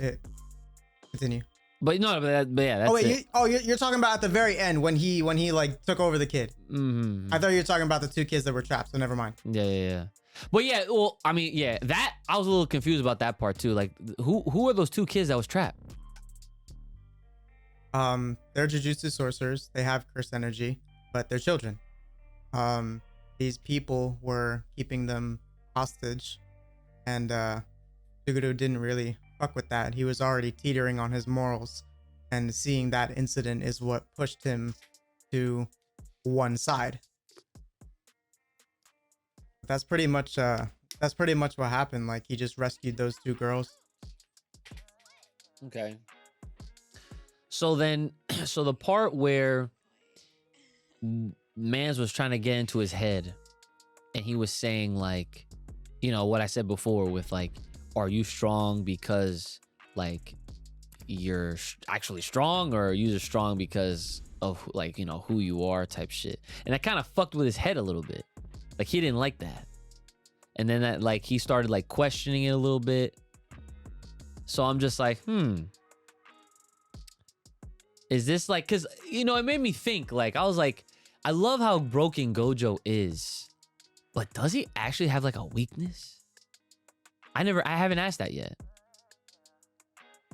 continue. But no, but yeah, that's Oh wait, it. you're talking about at the very end when he like took over the kid. Mhm. I thought you were talking about the two kids that were trapped, so never mind. Yeah. But yeah, well, I mean, yeah, that I was a little confused about that part too. Like, who are those two kids that was trapped? They're Jujutsu sorcerers. They have cursed energy, but they're children. These people were keeping them hostage, and Suguru didn't really fuck with that. He was already teetering on his morals, and seeing that incident is what pushed him to one side. That's pretty much what happened. Like, he just rescued those two girls. Okay. So then, so the part where Mans was trying to get into his head, and he was saying like, you know, what I said before with like, are you strong because like you're actually strong, or are you just strong because of like, you know, who you are type shit? And that kind of fucked with his head a little bit. Like, he didn't like that. And then that, like, he started like questioning it a little bit. So I'm just like, is this like, cause you know, it made me think, like, I was like, I love how broken Gojo is, but does he actually have like a weakness? I haven't asked that yet.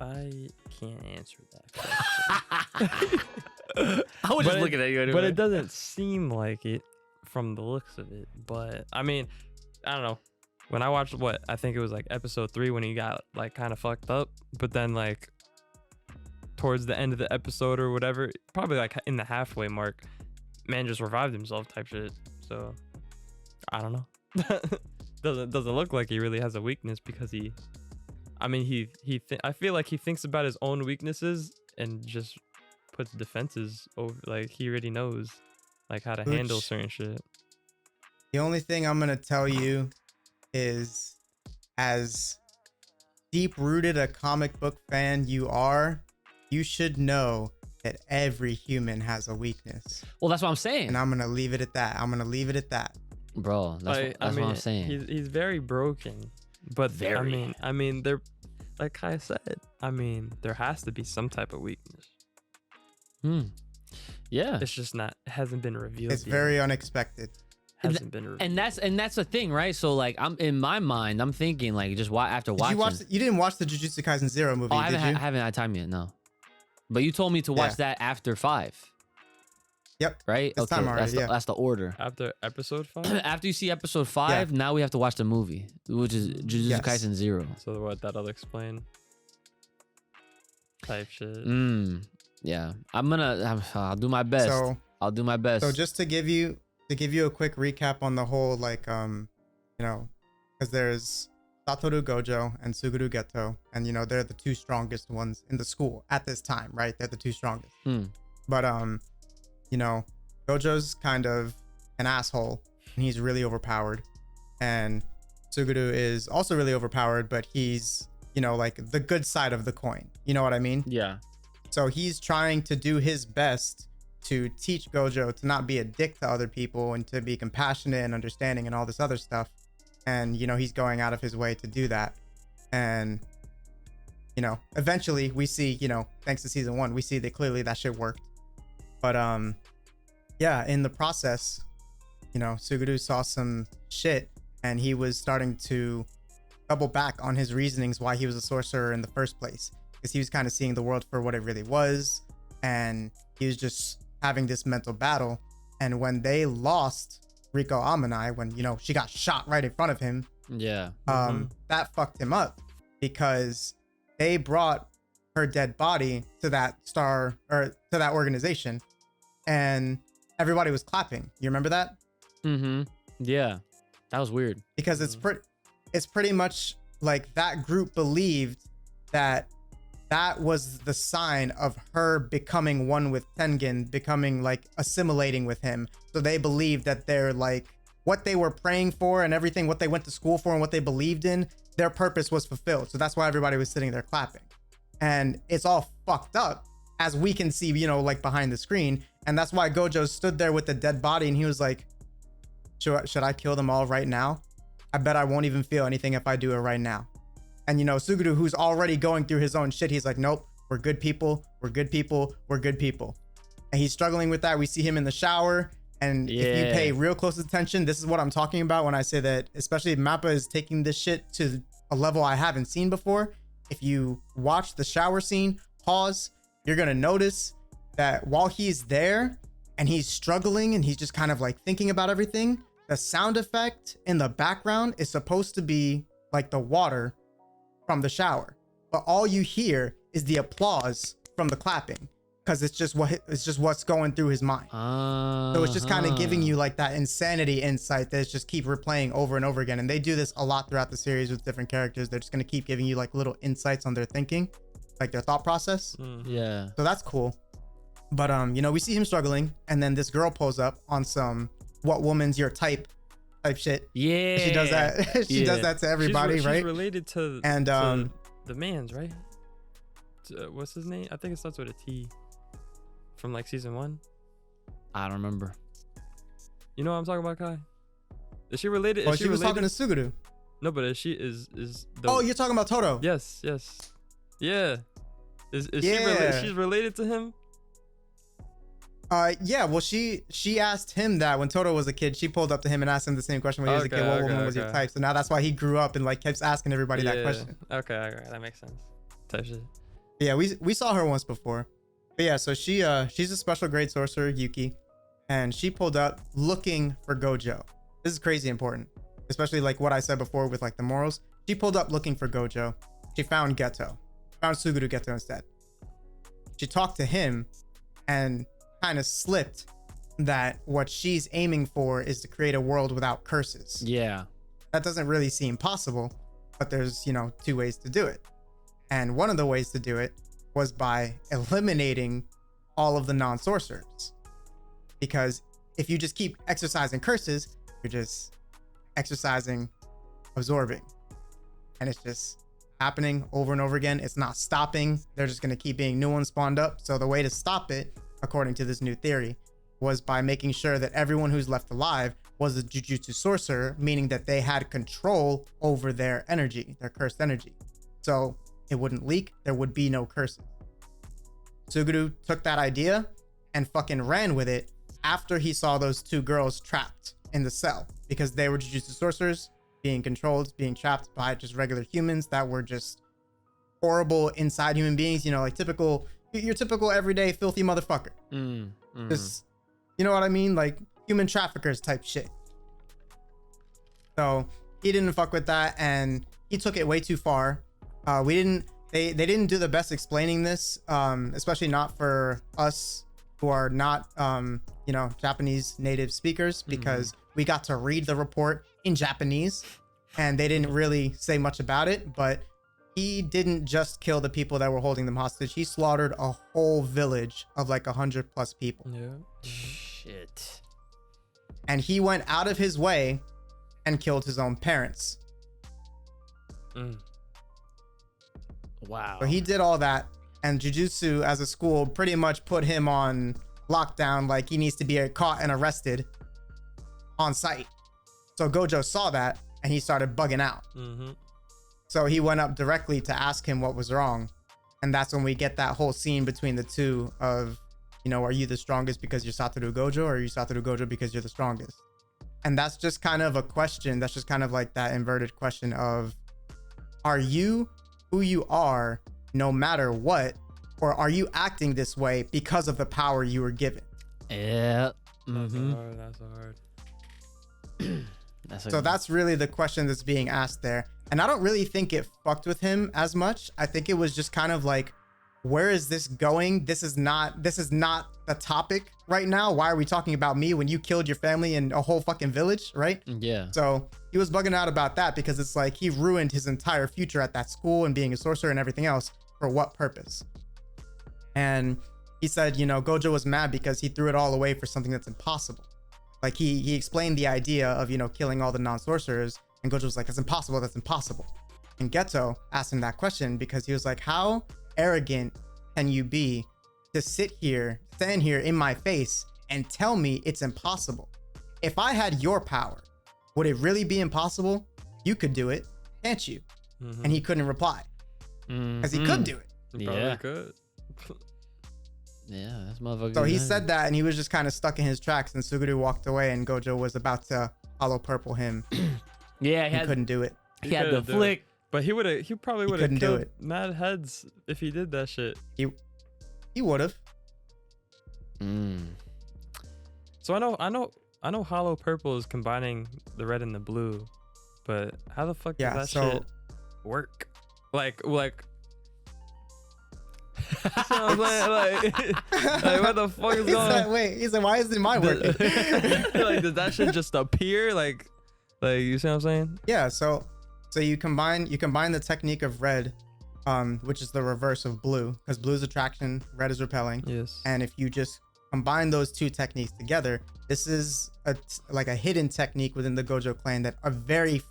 I can't answer that question. I was just looking at you anyway. But it doesn't seem like it from the looks of it. But I mean, I don't know. When I watched I think it was like episode 3 when he got like kind of fucked up, but then like towards the end of the episode or whatever, probably like in the halfway mark, man just revived himself type shit. So I don't know. doesn't look like he really has a weakness because I feel like he thinks about his own weaknesses and just puts defenses over, like he already knows like how to handle certain shit. The only thing I'm gonna tell you is, as deep-rooted a comic book fan you are, you should know that every human has a weakness. Well, that's what I'm saying. And I'm gonna leave it at that. Bro, that's what I'm saying. He's very broken, but Very. I mean, they're like Kai said. I mean, there has to be some type of weakness. Yeah. It's just not. It hasn't been revealed. It's yet. very unexpected. Hasn't been revealed. And that's the thing, right? So like, I'm in my mind, I'm thinking like, just after watching. You didn't watch the Jujutsu Kaisen Zero movie, I did you? haven't had time yet. No. But you told me to watch that after 5. Yep. Right? It's time already, that's the order. After episode 5. After you see episode 5, now we have to watch the movie, which is Jujutsu Kaisen 0. So what? That'll explain. Type shit. Yeah. I'll do my best. I'll do my best. So just to give you a quick recap on the whole, like, because there's Satoru Gojo and Suguru Geto, and they're the 2 strongest ones in the school at this time, right? They're the 2 strongest. But Gojo's kind of an asshole, and he's really overpowered, and Suguru is also really overpowered, but he's like the good side of the coin. You know what I mean? Yeah. So he's trying to do his best to teach Gojo to not be a dick to other people and to be compassionate and understanding and all this other stuff. And, he's going out of his way to do that. And, eventually we see, thanks to season 1, we see that clearly that shit worked. But, yeah, in the process, Suguru saw some shit and he was starting to double back on his reasonings why he was a sorcerer in the first place. Because he was kind of seeing the world for what it really was. And he was just having this mental battle. And when they lost Riko Amanai, when she got shot right in front of him, that fucked him up, because they brought her dead body to that organization, and everybody was clapping. You remember that? Yeah, that was weird, because it's pretty much like that group believed that was the sign of her becoming one with Tengen, becoming like assimilating with him. So they believed that they're like what they were praying for and everything, what they went to school for and what they believed in, their purpose was fulfilled. So that's why everybody was sitting there clapping. And it's all fucked up, as we can see, like behind the screen. And that's why Gojo stood there with the dead body and he was like, should I kill them all right now? I bet I won't even feel anything if I do it right now. And Suguru, who's already going through his own shit, he's like, nope, we're good people, we're good people, we're good people. And he's struggling with that. We see him in the shower. And if you pay real close attention, this is what I'm talking about when I say that, especially if Mappa is taking this shit to a level I haven't seen before. If you watch the shower scene, pause, you're going to notice that while he's there and he's struggling and he's just kind of like thinking about everything, the sound effect in the background is supposed to be like the water from the shower, but all you hear is the applause from the clapping, because it's just what's going through his mind. So it's just kind of giving you like that insanity insight that's just keep replaying over and over again. And they do this a lot throughout the series with different characters. They're just going to keep giving you like little insights on their thinking, like their thought process. Yeah. So that's cool. But we see him struggling, and then this girl pulls up on some "what woman's your type" shit. Yeah. She does that. She does that to everybody, right? She's related to the man's, right? What's his name? I think it starts with a T. From like season 1. I don't remember. You know what I'm talking about, Kai? Is she related? Well, she was talking to Suguru. No, but is the... Oh, you're talking about Toto. Yes. Yeah. Is she related? She's related to him? Yeah, well, she asked him that when Toto was a kid. She pulled up to him and asked him the same question when he was a kid. What woman was your type? So now that's why he grew up and like keeps asking everybody that question. Okay, that makes sense. Type shit. Yeah, we saw her once before. But yeah, so she's a special grade sorcerer, Yuki, and she pulled up looking for Gojo. This is crazy important, especially like what I said before with like the morals. She pulled up looking for Gojo. She found Geto, found Suguru Geto instead. She talked to him and kind of slipped that what she's aiming for is to create a world without curses. Yeah. That doesn't really seem possible, but there's, two ways to do it. And one of the ways to do it was by eliminating all of the non-sorcerers. Because if you just keep exercising curses, you're just exercising, absorbing. And it's just happening over and over again. It's not stopping. They're just going to keep being new ones spawned up. So the way to stop it, according to this new theory, was by making sure that everyone who's left alive was a Jujutsu sorcerer, meaning that they had control over their energy, their cursed energy. So it wouldn't leak. There would be no curses. Suguru took that idea and fucking ran with it after he saw those two girls trapped in the cell because they were Jujutsu sorcerers being controlled, being trapped by just regular humans that were just horrible inside human beings, like your typical everyday filthy motherfucker. Just, you know what I mean? Like human traffickers type shit. So he didn't fuck with that and he took it way too far. They didn't do the best explaining this, especially not for us who are not, Japanese native speakers, because we got to read the report in Japanese and they didn't really say much about it. But he didn't just kill the people that were holding them hostage. He slaughtered a whole village of like 100+ people. Yeah. Shit. And he went out of his way and killed his own parents. Wow. So he did all that, and Jujutsu as a school pretty much put him on lockdown, like he needs to be caught and arrested on site. So Gojo saw that and he started bugging out. So he went up directly to ask him what was wrong. And that's when we get that whole scene between the two of, are you the strongest because you're Satoru Gojo, or are you Satoru Gojo because you're the strongest? And that's just kind of a question. That's just kind of like that inverted question of, are you who you are no matter what, or are you acting this way because of the power you were given? Yeah. That's hard. That's really the question that's being asked there. And I don't really think it fucked with him as much. I think it was just kind of like, where is this going? This is not the topic right now. Why are we talking about me when you killed your family and a whole fucking village, right? Yeah. So he was bugging out about that because it's like he ruined his entire future at that school and being a sorcerer and everything else. For what purpose? And he said, Gojo was mad because he threw it all away for something that's impossible. Like he explained the idea of, killing all the non-sorcerers, and Gojo was like, that's impossible. And Geto asked him that question because he was like, how arrogant can you be to stand here in my face and tell me it's impossible? If I had your power, would it really be impossible? You could do it, can't you? And he couldn't reply because he could do it. Yeah. Could. Yeah, that's motherfucker. So he said that and he was just kind of stuck in his tracks, and Suguru walked away and Gojo was about to hollow purple him. Yeah, he couldn't do it. He had the flick. But he probably would have couldn't do killed it. mad heads if he did that shit. He would have. So I know hollow purple is combining the red and the blue, but how the fuck does that shit work? Like so like what the fuck is going on? He said, why isn't mine working? Like, does that shit just appear? Like you see what I'm saying? Yeah, so you combine the technique of red, which is the reverse of blue, because blue is attraction, red is repelling. Yes. And if you just combine those two techniques together, this is a hidden technique within the Gojo clan that a very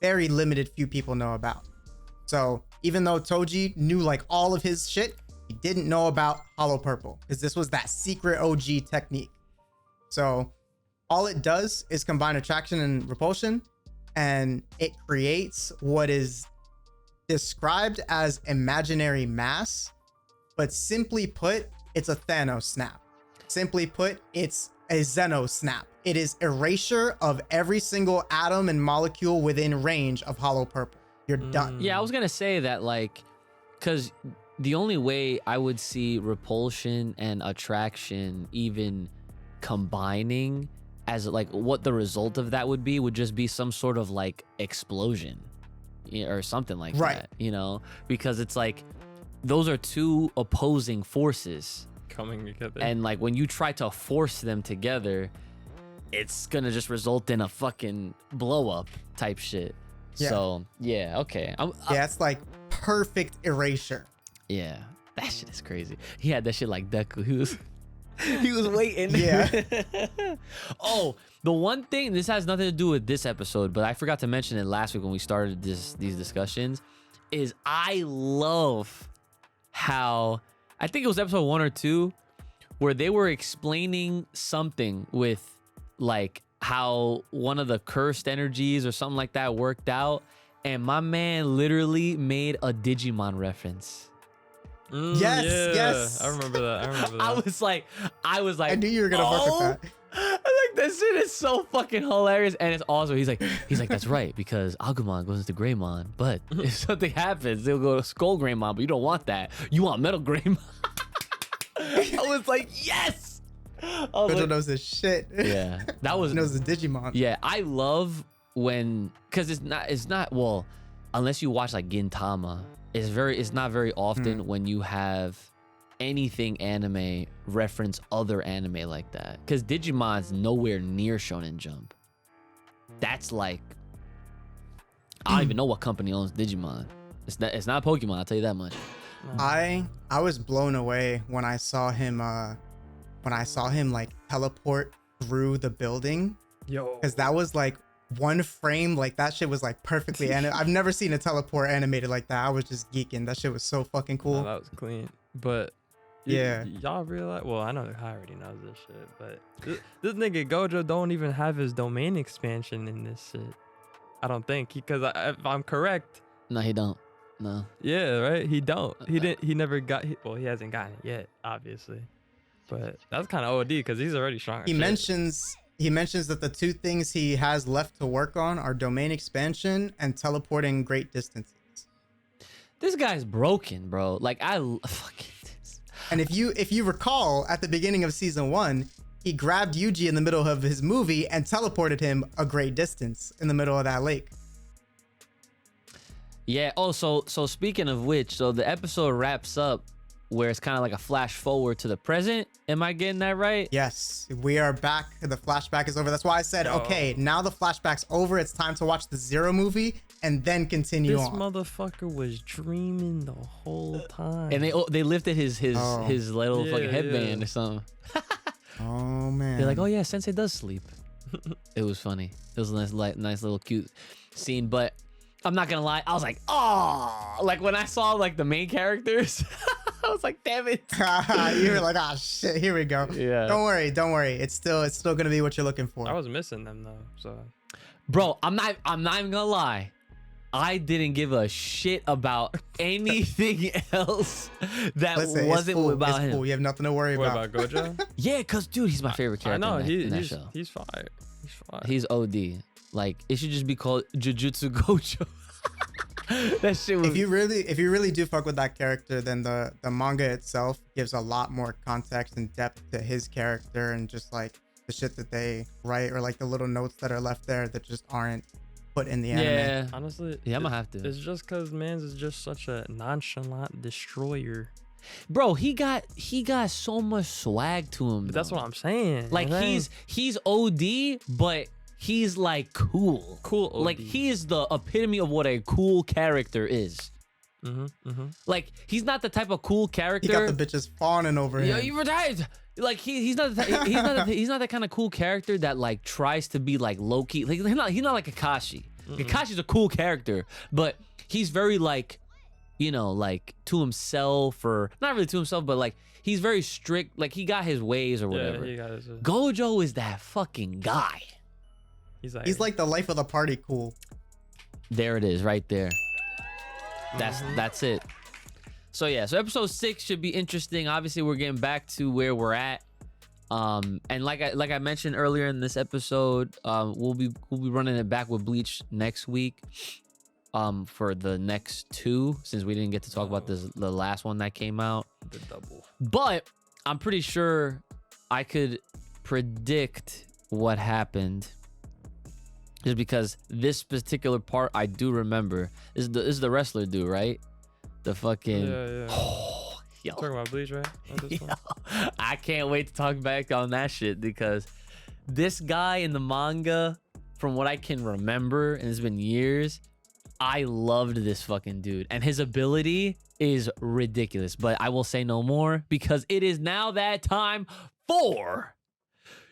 limited few people know about. So even though Toji knew like all of his shit, he didn't know about hollow purple because this was that secret OG technique. So all it does is combine attraction and repulsion, and it creates what is described as imaginary mass, but simply put, it's a Thanos snap. Simply put, it's a Zeno snap. It is erasure of every single atom and molecule within range of hollow purple. You're done. Yeah, I was gonna say that, like, because the only way I would see repulsion and attraction even combining as like what the result of that would just be some sort of like explosion or something like Right. that, you know, because it's like those are two opposing forces, Coming together. and like when you try to force them together, it's gonna just result in a fucking blow up type shit. Yeah. So yeah, okay. Yeah, it's like perfect erasure. Yeah, that shit is crazy. He had that shit like Deku. He was waiting. Yeah. Oh, the one thing, this has nothing to do with this episode, but I forgot to mention it last week when we started these discussions, is I love how, I think it was episode 1 or 2, where they were explaining something with like how one of the cursed energies or something like that worked out, and my man literally made a Digimon reference. Yes. I remember that. I was like, I knew you were gonna fuck with that. I was like, that shit is so fucking hilarious, and it's also he's like, that's right, because Agumon goes into Greymon, but if something happens, they'll go to Skull Greymon, but you don't want that. You want Metal Greymon. I was like, yes. I was Gojo like, knows his shit. yeah, that was He knows the Digimon. yeah. I love when, because it's not well, unless you watch like Gintama. It's not very often when you have anything anime reference other anime like that. Because Digimon's nowhere near Shonen Jump. That's like, I don't even know what company owns Digimon. It's not Pokemon, I'll tell you that much. I was blown away when I saw him like teleport through the building, Yo. because that was like one frame, like that shit was like perfectly animated. I've never seen a teleport animated like that. I was just geeking. That shit was so fucking cool. No, that was clean. But Yeah. y'all realize? Well, I know I already knows this shit, but this nigga Gojo don't even have his domain expansion in this shit. I don't think, because if I'm correct, No, he don't. No. yeah, right. He don't. He didn't. He never got. Well, he hasn't gotten it yet, obviously. But that's kind of OD because he's already strong. as shit. He mentions that the two things he has left to work on are domain expansion and teleporting great distances. This guy's broken, bro. Like, fucking this. And if you recall, at the beginning of season 1, he grabbed Yuji in the middle of his movie and teleported him a great distance in the middle of that lake. Yeah. Oh, so speaking of which, so the episode wraps up where it's kind of like a flash forward to the present. Am I getting that right? Yes, we are back. The flashback is over. That's why I said, okay, now the flashback's over. It's time to watch the Zero movie and then continue This on. motherfucker was dreaming the whole time. And they lifted his little fucking headband or something. Oh man. They're like, oh yeah, Sensei does sleep. It was funny. It was a nice little cute scene. But I'm not gonna lie, I was like, oh, like when I saw like the main characters, I was like, damn it. You were like, ah, shit, here we go. Yeah. Don't worry. It's still gonna be what you're looking for. I was missing them though, so. Bro, I'm not even gonna lie. I didn't give a shit about anything else that Listen, wasn't it's about him. cool. You have nothing to worry What about. about Gojo? Yeah, cause dude, he's my favorite character. I know in that he's show. he's fire. He's fire. He's OD. Like, it should just be called Jujutsu Gojo. That shit was. If you really do fuck with that character, then the manga itself gives a lot more context and depth to his character, and just like the shit that they write, or like the little notes that are left there that just aren't put in the anime. Yeah. Honestly, Yeah, I'm gonna have to. It's just because Mans is just such a nonchalant destroyer. Bro, he got so much swag to him. But that's though. what I'm saying. Like, man. he's OD, but he's like cool. Cool OD. Like, he is the epitome of what a cool character is. Like, he's not the type of cool character. He got the bitches fawning over Yo, him. you retired. Like, he's not he's not that kind of cool character that like tries to be like low key. Like, he's not like Kakashi. Kakashi's a cool character, but he's very like, you know, like to himself, or not really to himself, but like he's very strict. Like, he got his ways or whatever. Yeah, he got his, Gojo is that fucking guy. he's like the life of the party cool. There it is, right there. That's it. So yeah, so episode 6 should be interesting. Obviously, we're getting back to where we're at And like I mentioned earlier in this episode, we'll be running it back with Bleach next week. For the next 2, since we didn't get to talk about the last one that came out. The double. But I'm pretty sure I could predict what happened. Just because this particular part I do remember. This is the wrestler dude, right? The fucking Yeah. Oh, yo. Talking about Bleach, right? Not this one? Yo, I can't wait to talk back on that shit because this guy in the manga, from what I can remember, and it's been years, I loved this fucking dude. And his ability is ridiculous. But I will say no more because it is now that time for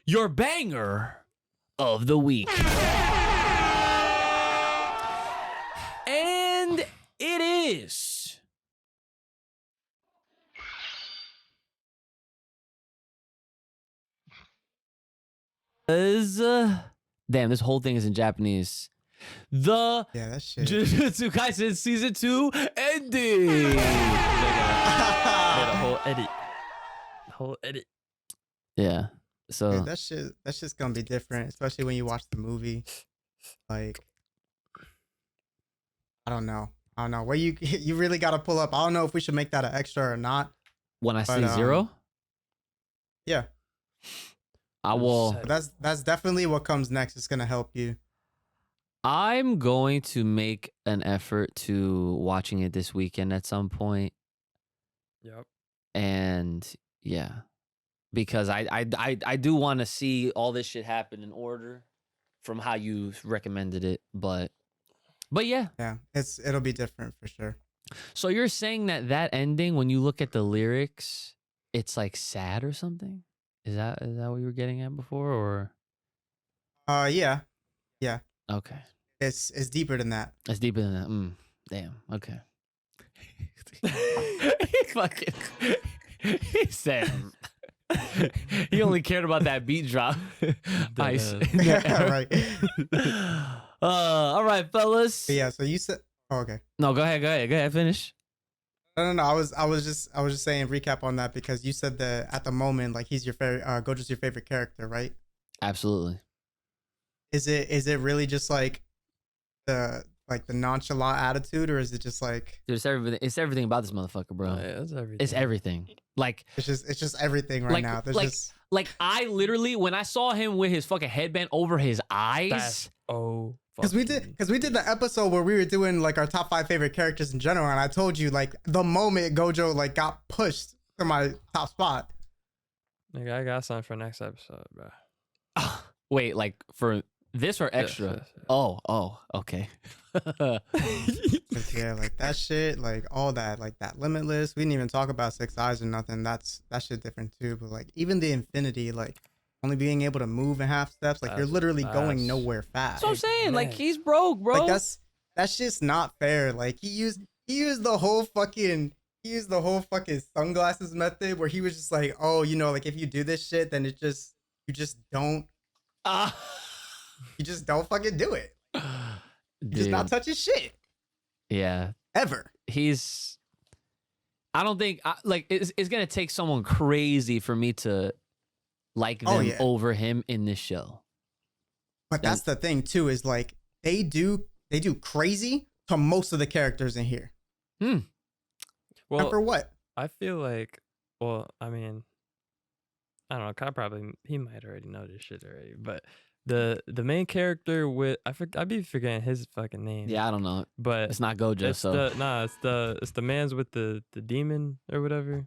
your banger of the week. And it is damn, this whole thing is in Japanese. The Yeah, that shit. Jujutsu Kaisen season 2 ending. Made a whole edit. Yeah. So Dude, that's just gonna be different, especially when you watch the movie. Like, I don't know. Well, you really gotta pull up. I don't know if we should make that an extra or not. when I say But, 0, Yeah, I will. but that's definitely what comes next. It's gonna help you. I'm going to make an effort to watching it this weekend at some point. Yep. And yeah, because I do want to see all this shit happen in order from how you recommended it, but yeah. Yeah, it'll be different for sure. So you're saying that ending, when you look at the lyrics, it's like sad or something? Is that what you were getting at before, or? Yeah, Okay, it's deeper than that. it's deeper than that. Damn. Okay. He fucking. He said. He only cared about that beat drop. Ice. Yeah, right. All right, fellas. But yeah, so you said, oh, okay. No, go ahead. Finish. No. I was just saying recap on that because you said that at the moment, like, he's your favorite. Gojo's your favorite character, right? Absolutely. Is it really just like the nonchalant attitude, or is it just like Dude, it's everything about this motherfucker, bro. Oh, yeah, that's everything. It's everything. Like, it's just everything right now? There's just like I literally, when I saw him with his fucking headband over his eyes, That's because we did the episode where we were doing like our top 5 favorite characters in general, and I told you like the moment Gojo like got pushed to my top spot. Nigga, I got something for next episode, bro. wait, like for this or extra? Yes. Oh, okay. Yeah, like that shit, like all that, like that Limitless. We didn't even talk about Six Eyes or nothing. That shit different too. But like even the Infinity, like only being able to move in half steps, like you're literally going nowhere fast. That's what I'm saying. Man. Like, he's broke, bro. Like that's just not fair. Like he used the whole fucking sunglasses method where he was just like, oh, you know, like if you do this shit, then you just don't fucking do it. You just not touch his shit Yeah. ever. I don't think like it's gonna take someone crazy for me to like them over him in this show. But that's the thing too, is like they do crazy to most of the characters in here. Well, and for what? I feel like, well, I mean, I don't know. Kai he might already know this shit already, but the main character with I be forgetting his fucking name. Yeah, I don't know. But It's not Gojo, it's so it's the man's with the demon or whatever.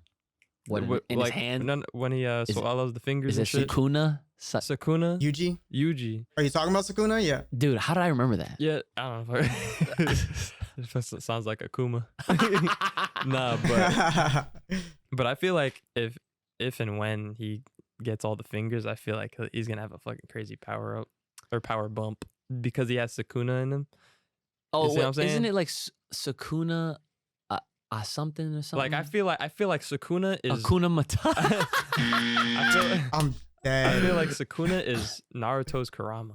what in like, his hand? when he swallows the fingers Is it and shit. Sukuna? Sakuna? Yuji? Yuji. Are you talking about Sukuna? Yeah. Dude, how did I remember that? Yeah, I don't know. It sounds like Akuma. Nah, but I feel like if and when he gets all the fingers, I feel like he's gonna have a fucking crazy power up or power bump because he has Sakuna in him. Oh, see what I'm saying? isn't it like Sukuna something or something? Like I feel like Sakuna is Hakuna Matata. I'm I dead. feel like Sakuna is Naruto's Kurama.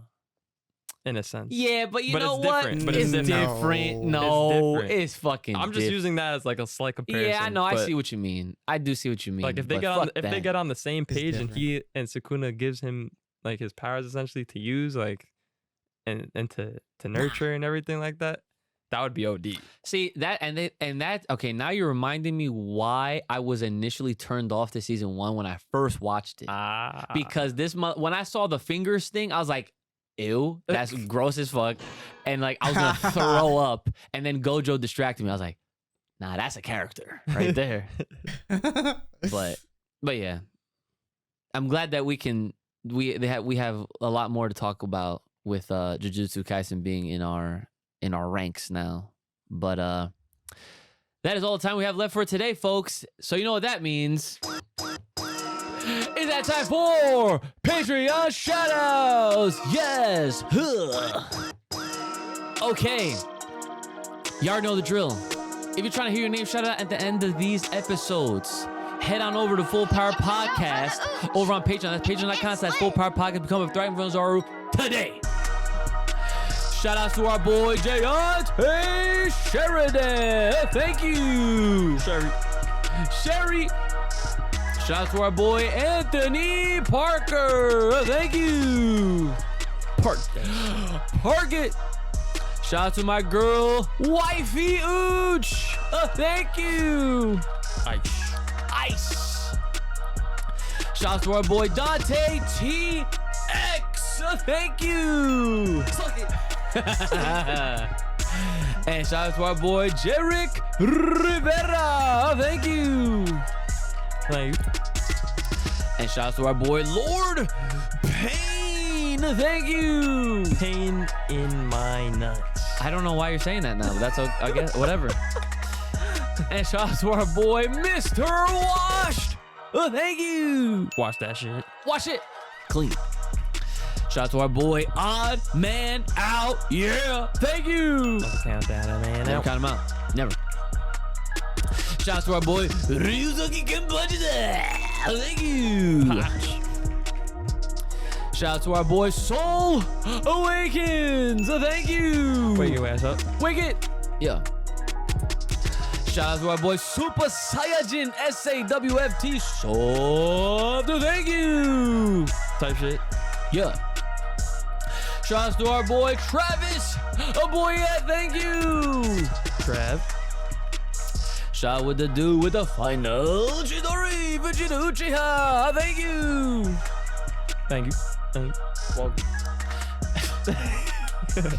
in a sense. Yeah, but you But know it's what? different, but it's it's different. No. No, It's different. it's fucking. I'm just using that as like a slight comparison. Yeah, I know. I but, see what you mean. I do see what you mean. Like if they but get on fuck if they that. get on the same page and different. he and Sukuna gives him like his powers essentially to use like and to nurture and everything like that, that would be OD. See that and that okay, now you're reminding me why I was initially turned off to season 1 when I first watched it. Because when I saw the fingers thing, I was like, ew, that's gross as fuck. And like I was gonna throw up, and then Gojo distracted me. I was like, nah, that's a character right there. but yeah. I'm glad that we have a lot more to talk about with Jujutsu Kaisen being in our ranks now. But that is all the time we have left for today, folks. So you know what that means. It's that time for Patreon shoutouts. Yes. Okay. You already know the drill. If you're trying to hear your name shouted out at the end of these episodes, head on over to Full Power Podcast over on Patreon. That's patreon.com/Full Power Podcast. Become a thriving Zaru today. Shout outs to our boy Jayante Sheridan. Thank you. Sherry. Shout out to our boy Anthony Parker. Thank you. Park it. Shout out to my girl Wifey Ooch. Thank you. Ice. Shout out to our boy Dante TX. Thank you. And shout out to our boy Jerick Rivera. Thank you. And shout out to our boy Lord Pain. Thank you. Pain in my nuts. I don't know why you're saying that now, but that's okay. I guess whatever. And shout out to our boy Mr. Washed. Thank you. Watch that shit. Wash it clean. Shout out to our boy Odd Man Out. Yeah. Thank you. Never count that man Never out. count him out. Never. Shout out to our boy Ryuzuki Kenpachi. Thank you. Shout out to our boy Soul Awakens. Thank you. Wake your ass up. Wake it. Yeah. Shout out to our boy Super Saiyajin SAWFT Soft. Thank you. Type shit. Yeah. Shout out to our boy Travis. Oh boy, yeah, thank you. Trav. Shout out with the dude with the final Chidori Vegeta Uchiha. Thank you. Thank you. Welcome.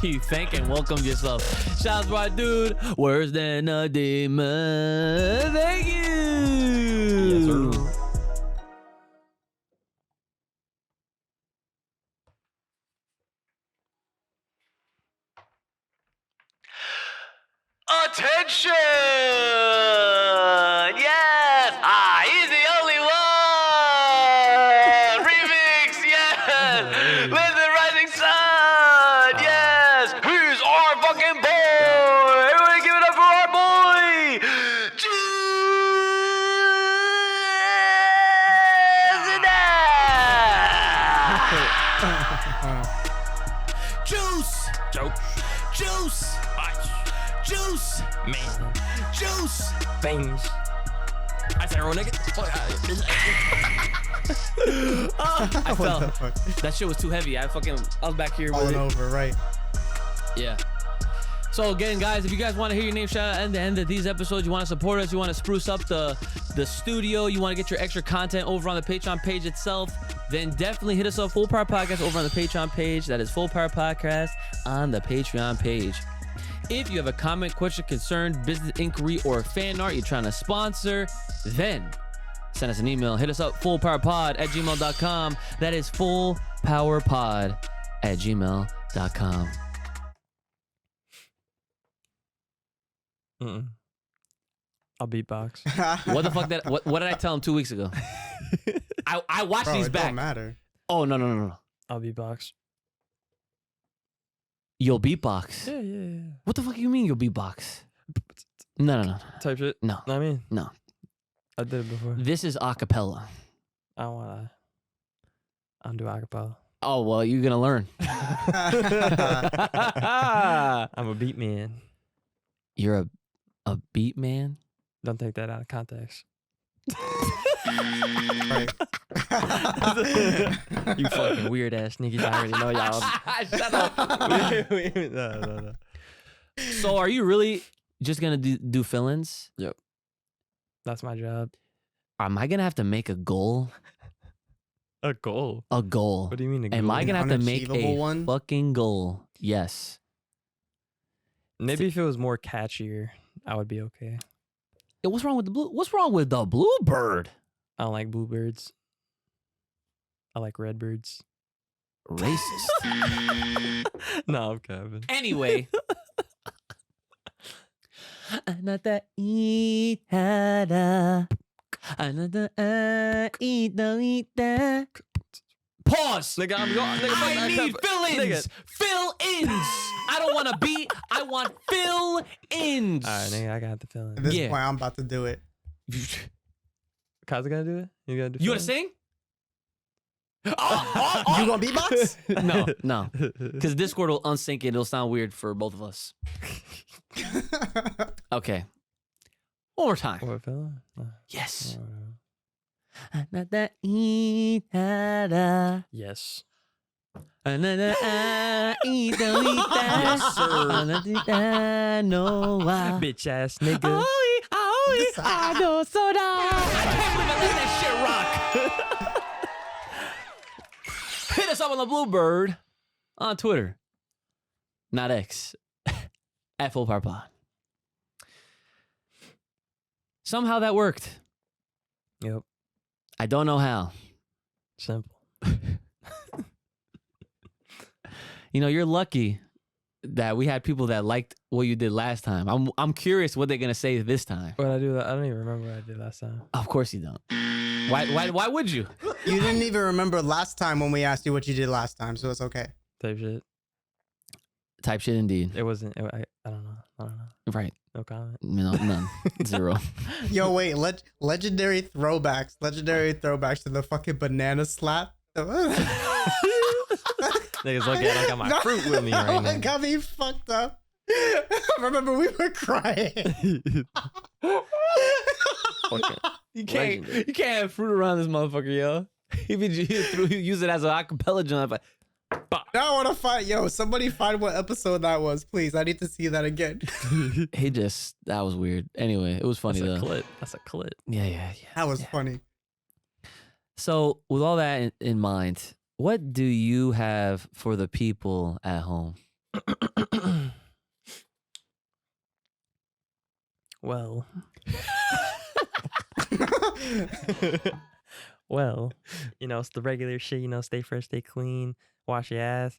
You thank and welcome yourself. Shout out to our dude, worse than a demon. Thank you. Yes, sir. Attention! Yes! He's the only one! Remix, yes! Let the rising sun, yes! He's our fucking boy! Everybody give it up for our boy! Juice! Juice! Juice! Man. Juice! Bangs. I said, roll nigga. I What fell. the fuck? That shit was too heavy. I was back here with Falling it. over, right? Yeah. So again, guys, if you guys want to hear your name shout out at the end of these episodes, you want to support us, you want to spruce up the studio, you want to get your extra content over on the Patreon page itself, then definitely hit us up, Full Power Podcast, over on the Patreon page. That is Full Power Podcast on the Patreon page. If you have a comment, question, concern, business inquiry, or fan art you're trying to sponsor, then send us an email. Hit us up, fullpowerpod@gmail.com. That is fullpowerpod@gmail.com. I'll beatbox. What the fuck? What did I tell him 2 weeks ago? I watched Bro, these it back. don't matter. Oh, no. I'll beatbox. You'll beatbox. Yeah. What the fuck you mean you'll beatbox? No. Type shit. No. I mean, No. I did it before. This is acapella. I don't do acapella. Oh, well, you're going to learn. I'm a beat man. You're a beat man? Don't take that out of context. Right. You fucking weird ass niggas. I already know y'all. Shut up. No. So are you really just going to do fill-ins? Yep. That's my job. Am I going to have to make a goal? A goal? A goal. What do you mean a goal? Am I going to have to make unachievable a one? fucking goal? Yes. Maybe if it was more catchier, I would be okay. Hey, what's wrong with the bluebird? I don't like bluebirds. I like redbirds. Racist. No, I'm Kevin. Anyway. Another itada. Another ita. Pause. Nigga, I'm going. Nigga, I need fill-ins. Nigga. Fill-ins. I don't want to beat. I want fill-ins. All right, nigga, I got the feeling. At this Yeah. point, I'm about to do it. Kaza gonna do it? You gonna do You want to feelings? sing? Oh. You gonna beatbox? No. Because Discord will unsync it. It'll sound weird for both of us. Okay. One more time. What feeling? Yes. I don't know. Another itada. Yes. Another ita. Yes, sir. Another no. Bitch ass nigga. I know soda. I can't believe I let that shit rock. Hit us up on the Bluebird on Twitter. Not X. At Full Power Pod. Somehow that worked. Yep. I don't know how. Simple. You know, you're lucky that we had people that liked what you did last time. I'm curious what they're gonna say this time. What I do? I don't even remember what I did last time. Of course you don't. Why would you? You didn't even remember last time when we asked you what you did last time, so it's okay. Type shit. Type shit indeed. It wasn't. I don't know. Right. No comment. No, none. Zero. Yo, wait, legendary throwbacks to the fucking banana slap. Niggas look at I got my fruit with me right now. It got me fucked up. I remember we were crying. You can't have fruit around this motherfucker, yo. He use it as an acapella joint. Like, Now I want to find, somebody find what episode that was, please. I need to see that again. that was weird. Anyway, it was funny That's a though. clit. That's a clit. Yeah. That was funny. So, with all that in mind, what do you have for the people at home? Well. Well, it's the regular shit, stay fresh, stay clean, wash your ass,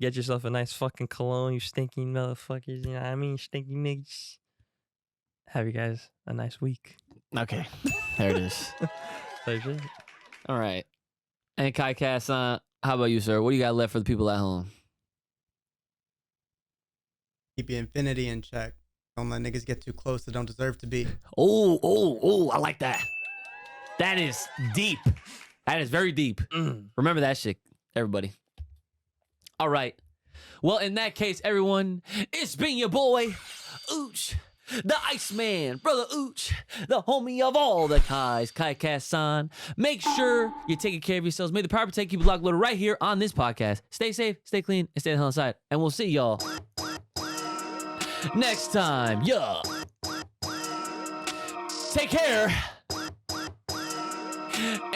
get yourself a nice fucking cologne, you stinky motherfuckers, you know what I mean? Stinky niggas. Have you guys a nice week. Okay, there it is. Type shit. All right. And Kai Cass, how about you, sir? What do you got left for the people at home? Keep your infinity in check. Don't let niggas get too close that don't deserve to be. Oh, I like that. That is deep. That is very deep. Remember that shit, everybody. All right. Well, in that case, everyone, it's been your boy, Ooch, the Iceman, Brother Ooch, the homie of all the Kais, Kai Kassan. Make sure you're taking care of yourselves. May the power protect, keep it locked, loaded right here on this podcast. Stay safe, stay clean, and stay the hell inside. And we'll see y'all next time. Yeah. Take care.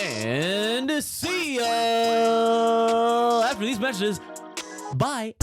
And see ya after these messages. Bye.